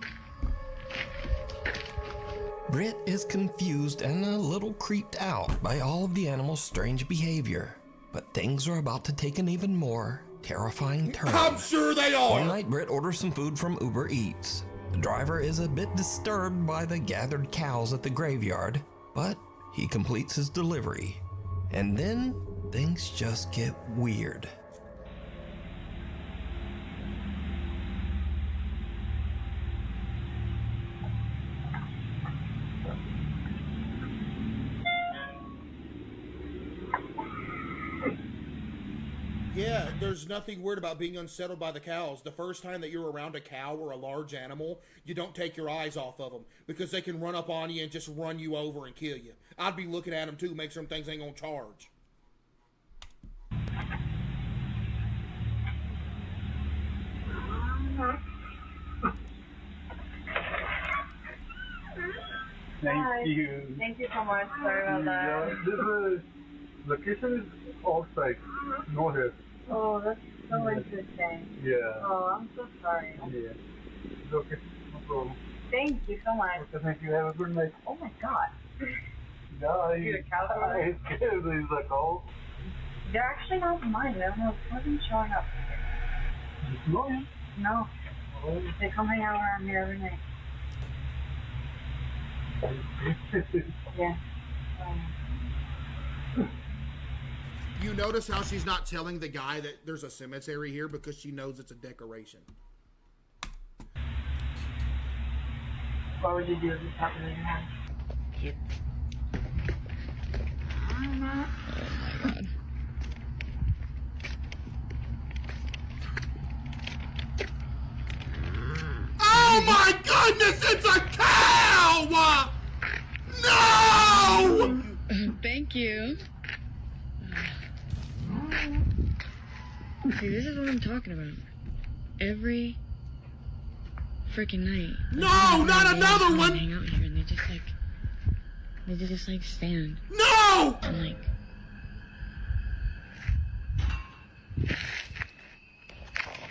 Britt is confused and a little creeped out by all of the animals' strange behavior. But things are about to take an even more terrifying turn. I'm sure they are! One night, Britt orders some food from Uber Eats. The driver is a bit disturbed by the gathered cows at the graveyard, but he completes his delivery. And then, things just get weird. Yeah, there's nothing weird about being unsettled by the cows. The first time that you're around a cow or a large animal, you don't take your eyes off of them because they can run up on you and just run you over and kill you. I'd be looking at them too, make sure things ain't gonna charge. Thank you. Thank you so much. Sorry about that. This location is outside. Go ahead. Oh, that's so interesting. Yeah. Oh, I'm so sorry. Yeah. It's okay. No problem. Thank you so much. Okay, thank you. Have a good night. Oh my God. Yeah, You're a cow. I scared these are cows. They're actually not mine. They wasn't showing up. No. No. Oh. They come hang out around here every night. Yeah. You notice how she's not telling the guy that there's a cemetery here because she knows it's a decoration. What would you do if this happened in your house? Yep. Oh my God. Oh my goodness, it's a cow! No! Thank you. See, this is what I'm talking about. Every freaking night. No, not another one! Hang out here and they just like stand. No! And like.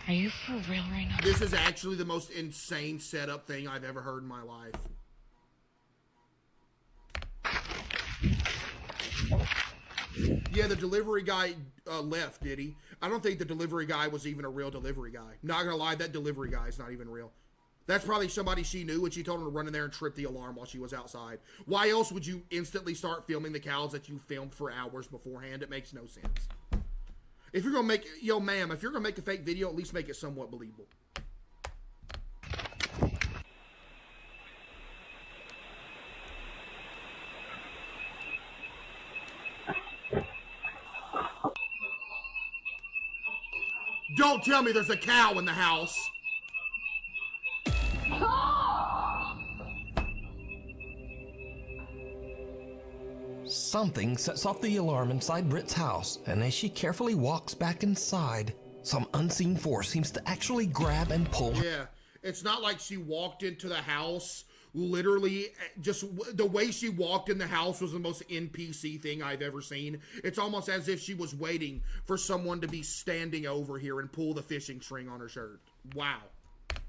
Are you for real right now? This is actually the most insane setup thing I've ever heard in my life. Yeah, the delivery guy left, did he? I don't think the delivery guy was even a real delivery guy. Not gonna lie, that delivery guy is not even real. That's probably somebody she knew, and she told him to run in there and trip the alarm while she was outside. Why else would you instantly start filming the cows that you filmed for hours beforehand? It makes no sense. If you're gonna make, yo ma'am, if you're gonna make a fake video, at least make it somewhat believable. Don't tell me there's a cow in the house. Something sets off the alarm inside Britt's house, and as she carefully walks back inside, some unseen force seems to actually grab and pull her. Yeah, it's not like she walked into the house literally just the way she walked in the house was the most NPC thing I've ever seen. It's almost as if she was waiting for someone to be standing over here and pull the fishing string on her shirt. Wow.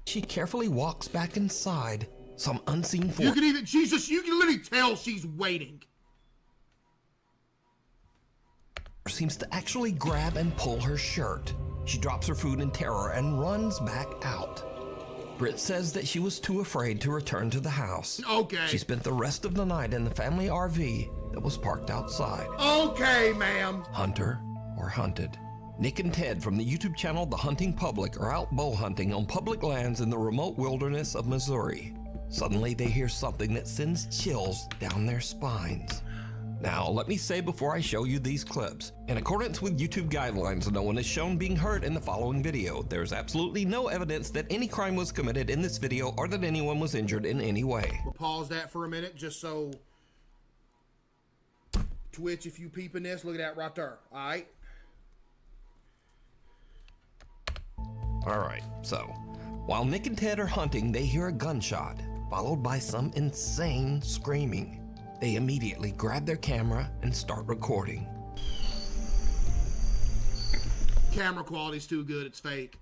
She carefully walks back inside. Some unseen force. You can even, Jesus, you can literally tell she's waiting. Seems to actually grab and pull her shirt. She drops her food in terror and runs back out. Britt says that she was too afraid to return to the house. Okay. She spent the rest of the night in the family RV that was parked outside. Okay, ma'am. Hunter or hunted. Nick and Ted from the YouTube channel The Hunting Public are out bow hunting on public lands in the remote wilderness of Missouri. Suddenly they hear something that sends chills down their spines. Now, let me say before I show you these clips, in accordance with YouTube guidelines, no one is shown being hurt in the following video. There is absolutely no evidence that any crime was committed in this video or that anyone was injured in any way. We'll pause that for a minute just so Twitch, if you peeping this, look at that right there, all right? All right, so while Nick and Ted are hunting, they hear a gunshot, followed by some insane screaming. They immediately grab their camera and start recording. Camera quality's too good, it's fake.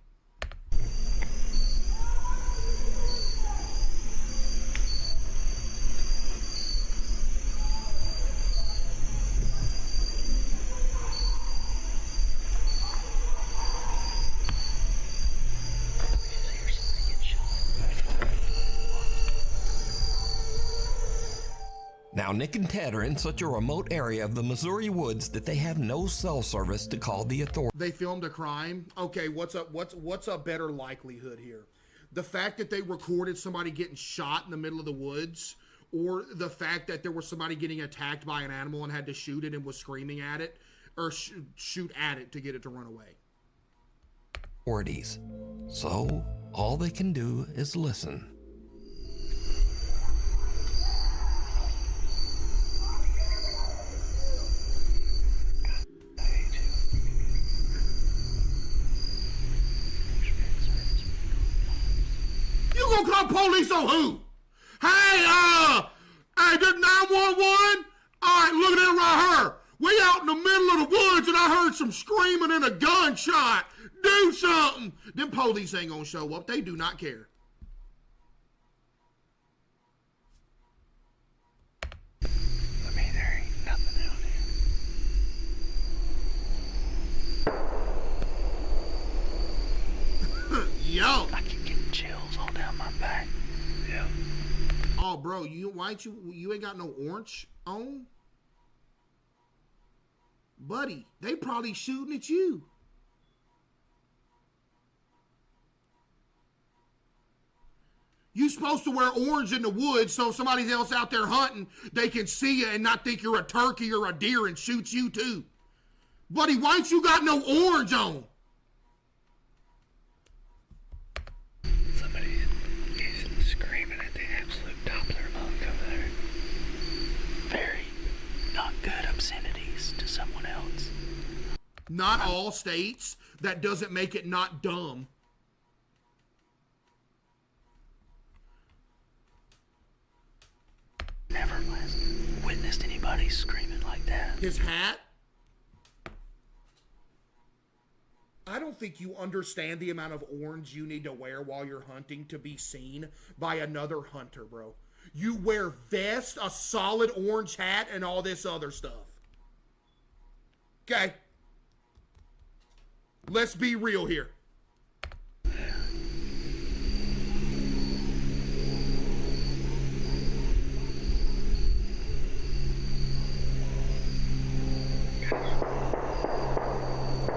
Now, Nick and Ted are in such a remote area of the Missouri woods that they have no cell service to call the authorities. They filmed a crime. Okay, what's a better likelihood here? The fact that they recorded somebody getting shot in the middle of the woods, or the fact that there was somebody getting attacked by an animal and had to shoot it and was screaming at it, or shoot at it to get it to run away. So, all they can do is listen. You gonna call police on who? Hey, there's 911? Alright, look at it right here. We out in the middle of the woods and I heard some screaming and a gunshot. Do something. Them police ain't gonna show up. They do not care. I mean, there ain't nothing out here. Yo. I keep getting chills all down my back. Yeah. Oh, bro, you ain't got no orange on? Buddy, they probably shooting at you. You supposed to wear orange in the woods so if somebody else out there hunting, they can see you and not think you're a turkey or a deer and shoot you too. Buddy, why ain't you got no orange on? Somebody is screaming at the absolute top of their lungs over there. Very not good obscenities to someone else. Not all states. That doesn't make it not dumb. Never witnessed anybody screaming like that. His hat? I don't think you understand the amount of orange you need to wear while you're hunting to be seen by another hunter, bro. You wear vest, a solid orange hat, and all this other stuff. Okay. Let's be real here.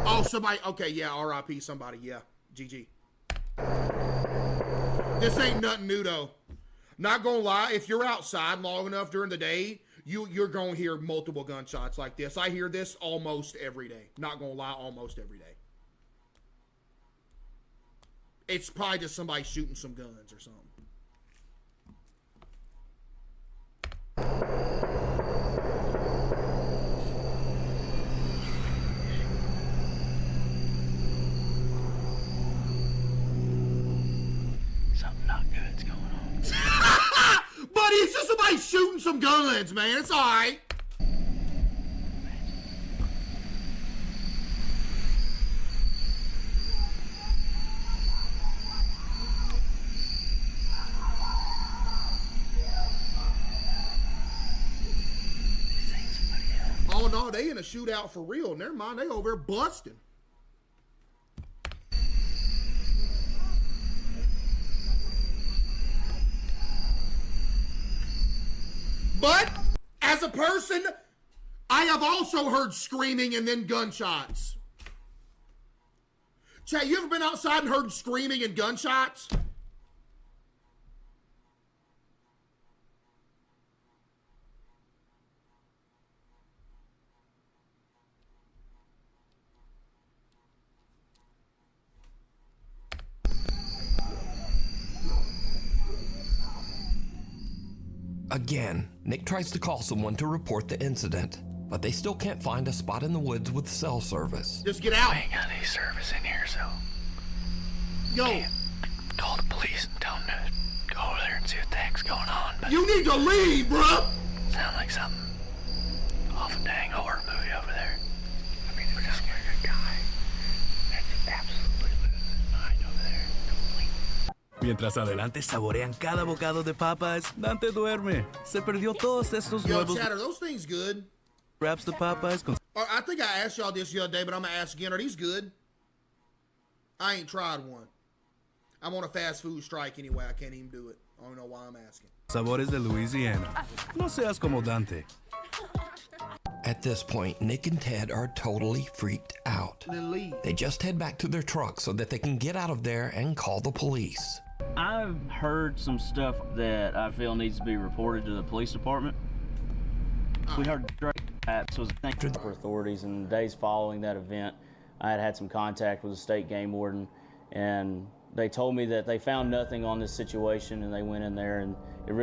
Oh, somebody, okay, yeah, RIP somebody, yeah, GG. This ain't nothing new, though. Not gonna lie, if you're outside long enough during the day, you're gonna hear multiple gunshots like this. I hear this almost every day. Not gonna lie, almost every day. It's probably just somebody shooting some guns or something. Something not good's going on. some guns, man. It's all right. Oh, no, they in a shootout for real. Never mind, they over there busting. But, as a person, I have also heard screaming and then gunshots. Chat, you ever been outside and heard screaming and gunshots? Again, Nick tries to call someone to report the incident, but they still can't find a spot in the woods with cell service. Just get out. I ain't got any service in here, so... Yo. Can't call the police and tell them to go over there and see what the heck's going on, but... You need to leave, bruh! Sound like something off a dang horror movie over there. I mean, there's just like a guy that's absolutely losing his mind over there. Mientras adelante saborean cada bocado de papas, Dante duerme. Se perdió todos estos nuevos... Yo, Chad, are those things good? Wraps the Popeyes con... I think I asked y'all this the other day, but I'm going to ask again. Are these good? I ain't tried one. I'm on a fast food strike anyway. I can't even do it. I don't know why I'm asking. Sabores de Louisiana. No seas como Dante. At this point, Nick and Ted are totally freaked out. They just head back to their truck so that they can get out of there and call the police. I've heard some stuff that I feel needs to be reported to the police department. We heard that was a thing for authorities, and the days following that event, I had some contact with the state game warden, and they told me that they found nothing on this situation, and they went in there, and there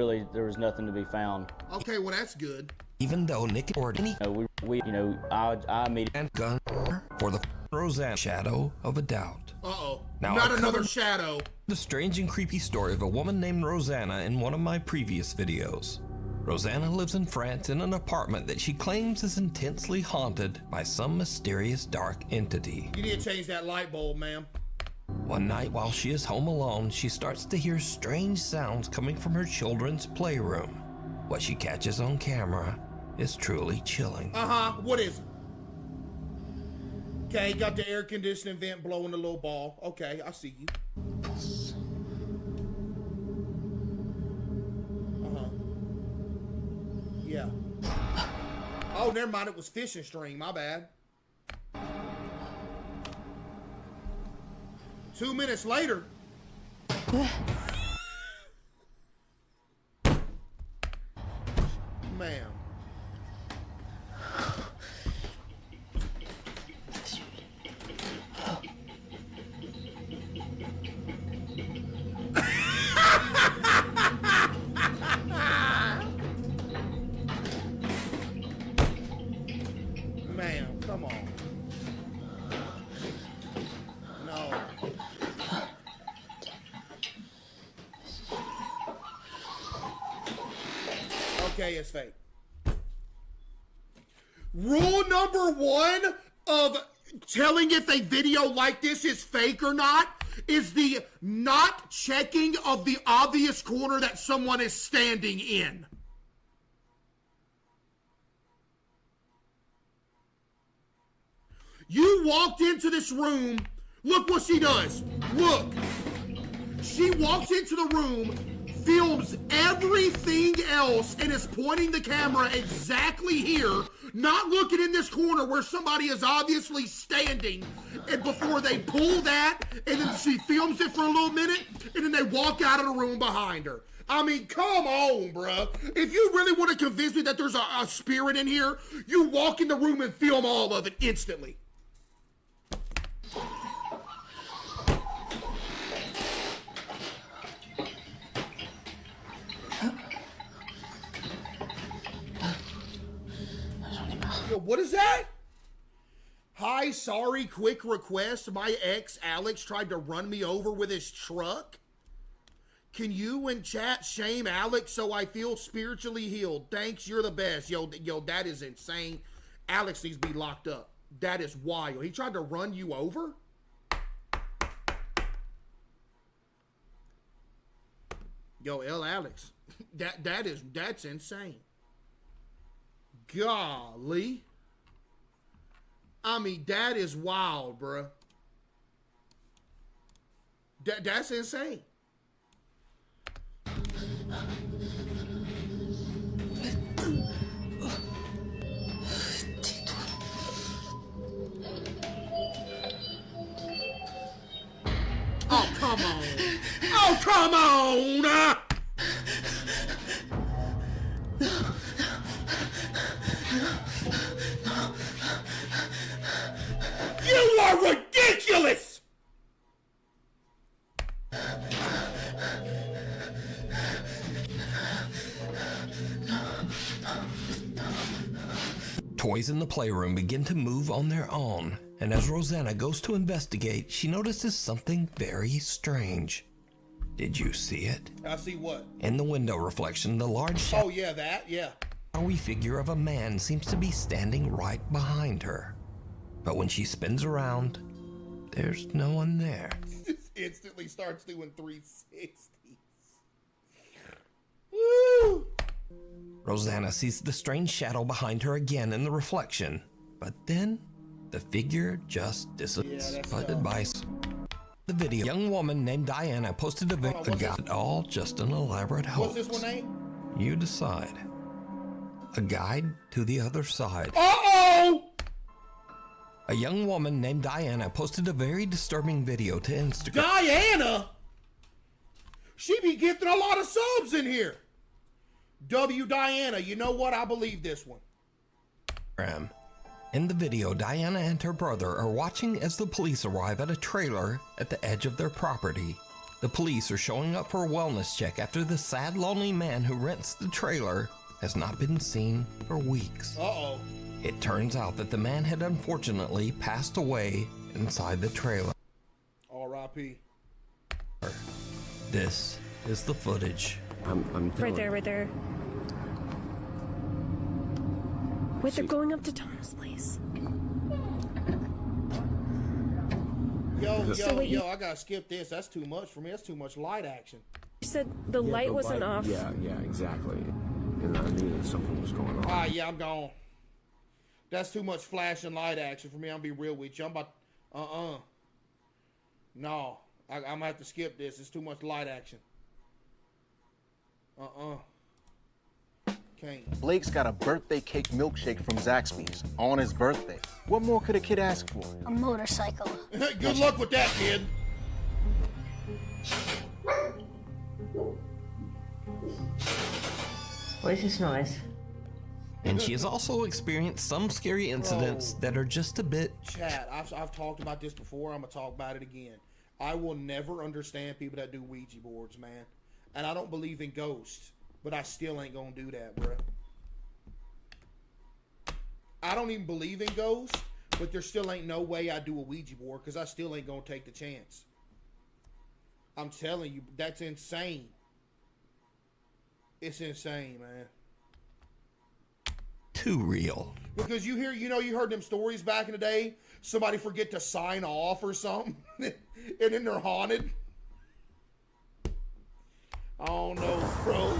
was nothing to be found. Okay, well that's good. Even though Nick or I made a gun for the Roseanne shadow of a doubt. Uh-oh. Now, not another shadow. The strange and creepy story of a woman named Rosanna in one of my previous videos. Rosanna lives in France in an apartment that she claims is intensely haunted by some mysterious dark entity. You need to change that light bulb, ma'am. One night while she is home alone, she starts to hear strange sounds coming from her children's playroom. What she catches on camera is truly chilling. Uh-huh, what is it? Okay, got the air conditioning vent blowing the little ball. Okay, I see you. Uh-huh. Yeah. Oh, never mind, it was fishing string, my bad. 2 minutes later. Ma'am. Ma'am, come on. No. Okay, it's fake. Rule number one of telling if a video like this is fake or not is the not checking of the obvious corner that someone is standing in. You walked into this room. Look what she does. Look. She walks into the room, films everything else, and is pointing the camera exactly here, not looking in this corner where somebody is obviously standing. And before they pull that, and then she films it for a little minute, and then they walk out of the room behind her. I mean, come on, bruh. If you really want to convince me that there's a spirit in here, you walk in the room and film all of it instantly. Yo, what is that? Hi, sorry, quick request. My ex, Alex, tried to run me over with his truck. Can you in chat shame Alex so I feel spiritually healed? Thanks, you're the best. Yo, that is insane. Alex needs to be locked up. That is wild. He tried to run you over? Yo, Alex. That's insane. Golly. I mean, that is wild, bruh. That's insane. Oh, come on. Oh, come on. You are ridiculous. Toys in the playroom begin to move on their own, and as Rosanna goes to investigate, she notices something very strange. Did you see it? I see what? In the window reflection, the large Oh, yeah, that, yeah. shadowy figure of a man seems to be standing right behind her. But when she spins around, there's no one there. Instantly starts doing 360s. Woo! Rosanna sees the strange shadow behind her again in the reflection, but then the figure just disappears. But advice. The video. A young woman named Diana posted a video. All just an elaborate hoax. What's this one name? You decide. A guide to the other side. Uh-oh! A young woman named Diana posted a very disturbing video to Instagram. Diana? She be gifting a lot of subs in here. W. Diana, you know what? I believe this one. In the video, Diana and her brother are watching as the police arrive at a trailer at the edge of their property. The police are showing up for a wellness check after the sad, lonely man who rents the trailer has not been seen for weeks. Uh-oh. It turns out that the man had unfortunately passed away inside the trailer. R.I.P. This is the footage. I'm right there. Wait, they're going up to Tom's place. Yo, I gotta skip this. That's too much for me. That's too much light action. You said the light wasn't off. Yeah, exactly. And I knew that something was going on. Ah, yeah, I'm gone. That's too much flash and light action for me. I'm gonna be real with you. I'm about... No. I'm gonna have to skip this. It's too much light action. Can't. Blake's got a birthday cake milkshake from Zaxby's on his birthday. What more could a kid ask for? A motorcycle. Good luck with that, kid. What is this noise? And she has also experienced some scary incidents that are just a bit... Chat, I've talked about this before. I'm going to talk about it again. I will never understand people that do Ouija boards, man. And I don't believe in ghosts. But I still ain't going to do that, bruh. I don't even believe in ghosts. But there still ain't no way I do a Ouija board. Because I still ain't going to take the chance. I'm telling you, that's insane. It's insane, man. Too real. Because you heard them stories back in the day. Somebody forget to sign off or something. And then they're haunted. Oh no, bro.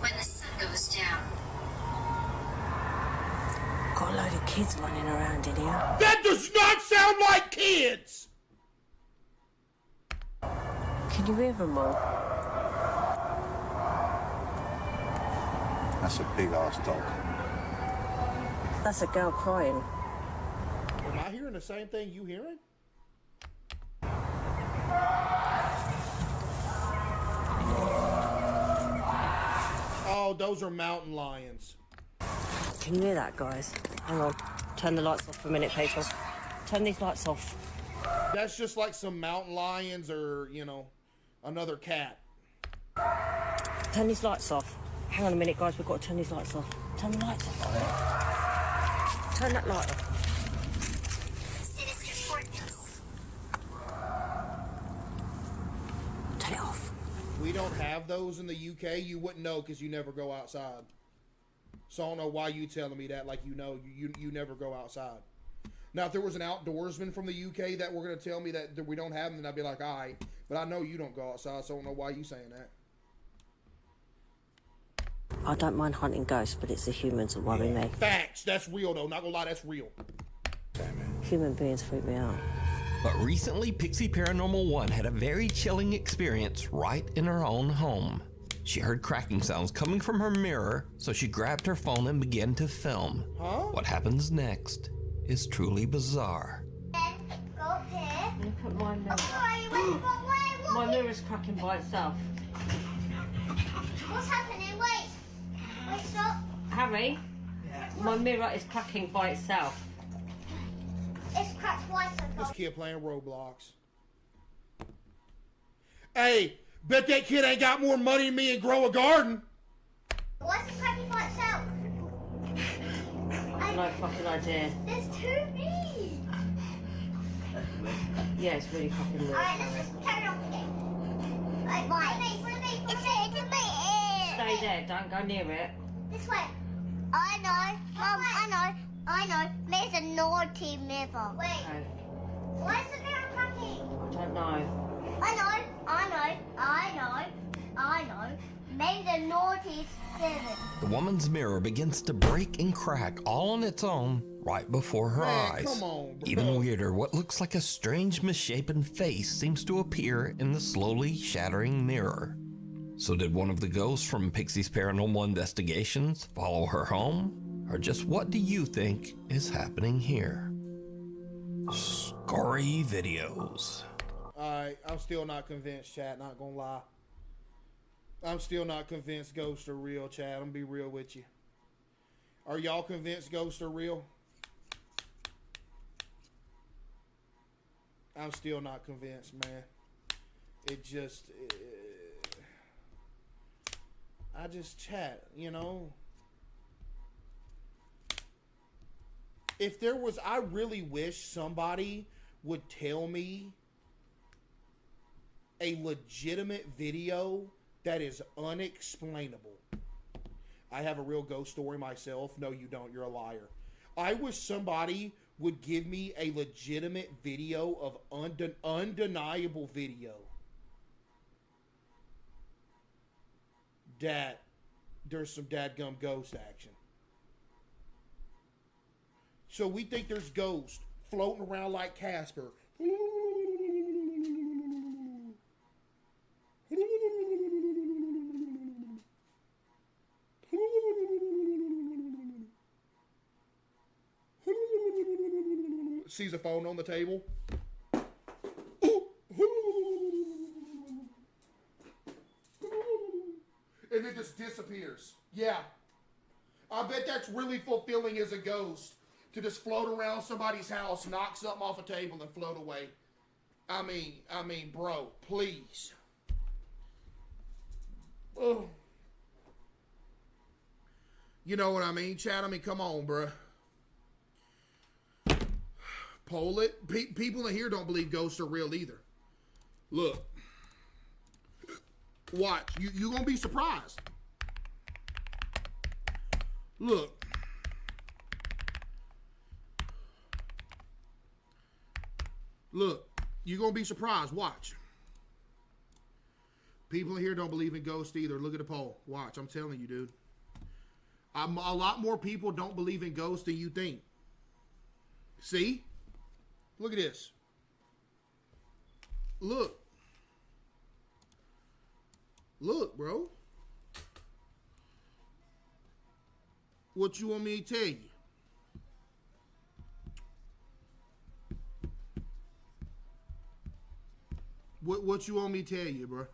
When the sun goes down. Got a load of kids running around in here. That does not sound like kids! Can you hear them all? That's a big ass dog. That's a girl crying. Am I hearing the same thing you hearing? Oh, those are mountain lions. Can you hear that, guys? Hang on. Turn the lights off for a minute, people. Turn these lights off. That's just like some mountain lions or, another cat. Turn these lights off. Hang on a minute, guys. We've got to turn these lights off. Turn the lights off. Turn that light off. have those in the UK, you wouldn't know because you never go outside. So I don't know why you telling me that, like you know, you never go outside. Now, if there was an outdoorsman from the UK that were going to tell me that we don't have them, then I'd be like, all right. But I know you don't go outside, so I don't know why you saying that. I don't mind hunting ghosts, but it's the humans that worry me. Facts. That's real, though. Not gonna lie, that's real. Human beings freak me out. But recently, Pixie Paranormal 1 had a very chilling experience right in her own home. She heard cracking sounds coming from her mirror, so she grabbed her phone and began to film. Huh? What happens next is truly bizarre. Go here. Look at my mirror. Oh, My mirror's cracking by itself. what's happening? Wait. Wait, stop. Harry, my mirror is cracking by itself. It's cracked twice. This kid playing Roblox. Hey, bet that kid ain't got more money than me and grow a garden. Why is it cracking by itself? No fucking idea. There's too big. Yeah, it's really fucking weird. Alright, let's just carry on with it. Like, why? It's a bit. Stay there, don't go near it. This way. I know. Mum, I know. There's a naughty mirror. Wait. Okay. Why is the mirror cracking? I don't know. I know. Maybe the naughty seven. The woman's mirror begins to break and crack all on its own right before her eyes. Come on, bro. Even weirder, what looks like a strange misshapen face seems to appear in the slowly shattering mirror. So did one of the ghosts from Pixie's Paranormal Investigations follow her home? Or just what do you think is happening here? Scary videos. Alright, I'm still not convinced, chat, not gonna lie. I'm still not convinced ghosts are real, chat. I'm gonna be real with you. Are y'all convinced ghosts are real? I'm still not convinced, man. It just... I just chat, you know. If there was... I really wish somebody would tell me a legitimate video that is unexplainable. I have a real ghost story myself. No, you don't. You're a liar. I wish somebody would give me a legitimate video of undeniable video that there's some dadgum ghost action. So we think there's ghosts floating around like Casper. Sees a phone on the table. And it just disappears. Yeah. I bet that's really fulfilling as a ghost. To just float around somebody's house, knock something off a table, and float away. I mean, bro, please. Oh. You know what I mean, Chad? I mean, come on, bro. Poll it. People in here don't believe ghosts are real either. Look. Watch. You gonna be surprised. Look. Look. You're gonna be surprised. Watch. People in here don't believe in ghosts either. Look at the poll. Watch. I'm telling you, dude. A lot more people don't believe in ghosts than you think. See? Look at this. Look. Look, bro. What you want me to tell you? What you want me to tell you, bro?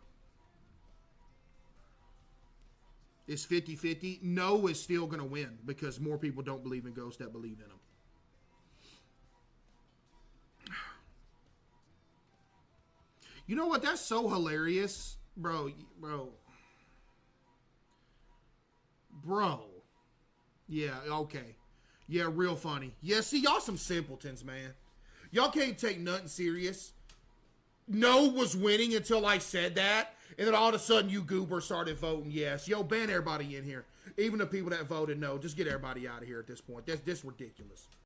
It's 50-50. No is still going to win because more people don't believe in ghosts that believe in them. You know what? That's so hilarious. Bro. Yeah, okay. Yeah, real funny. Yeah, see, y'all some simpletons, man. Y'all can't take nothing serious. no was winning until I said that, and then all of a sudden you goobers started voting yes. Yo, ban everybody in here. Even the people that voted no. Just get everybody out of here at this point. That's ridiculous.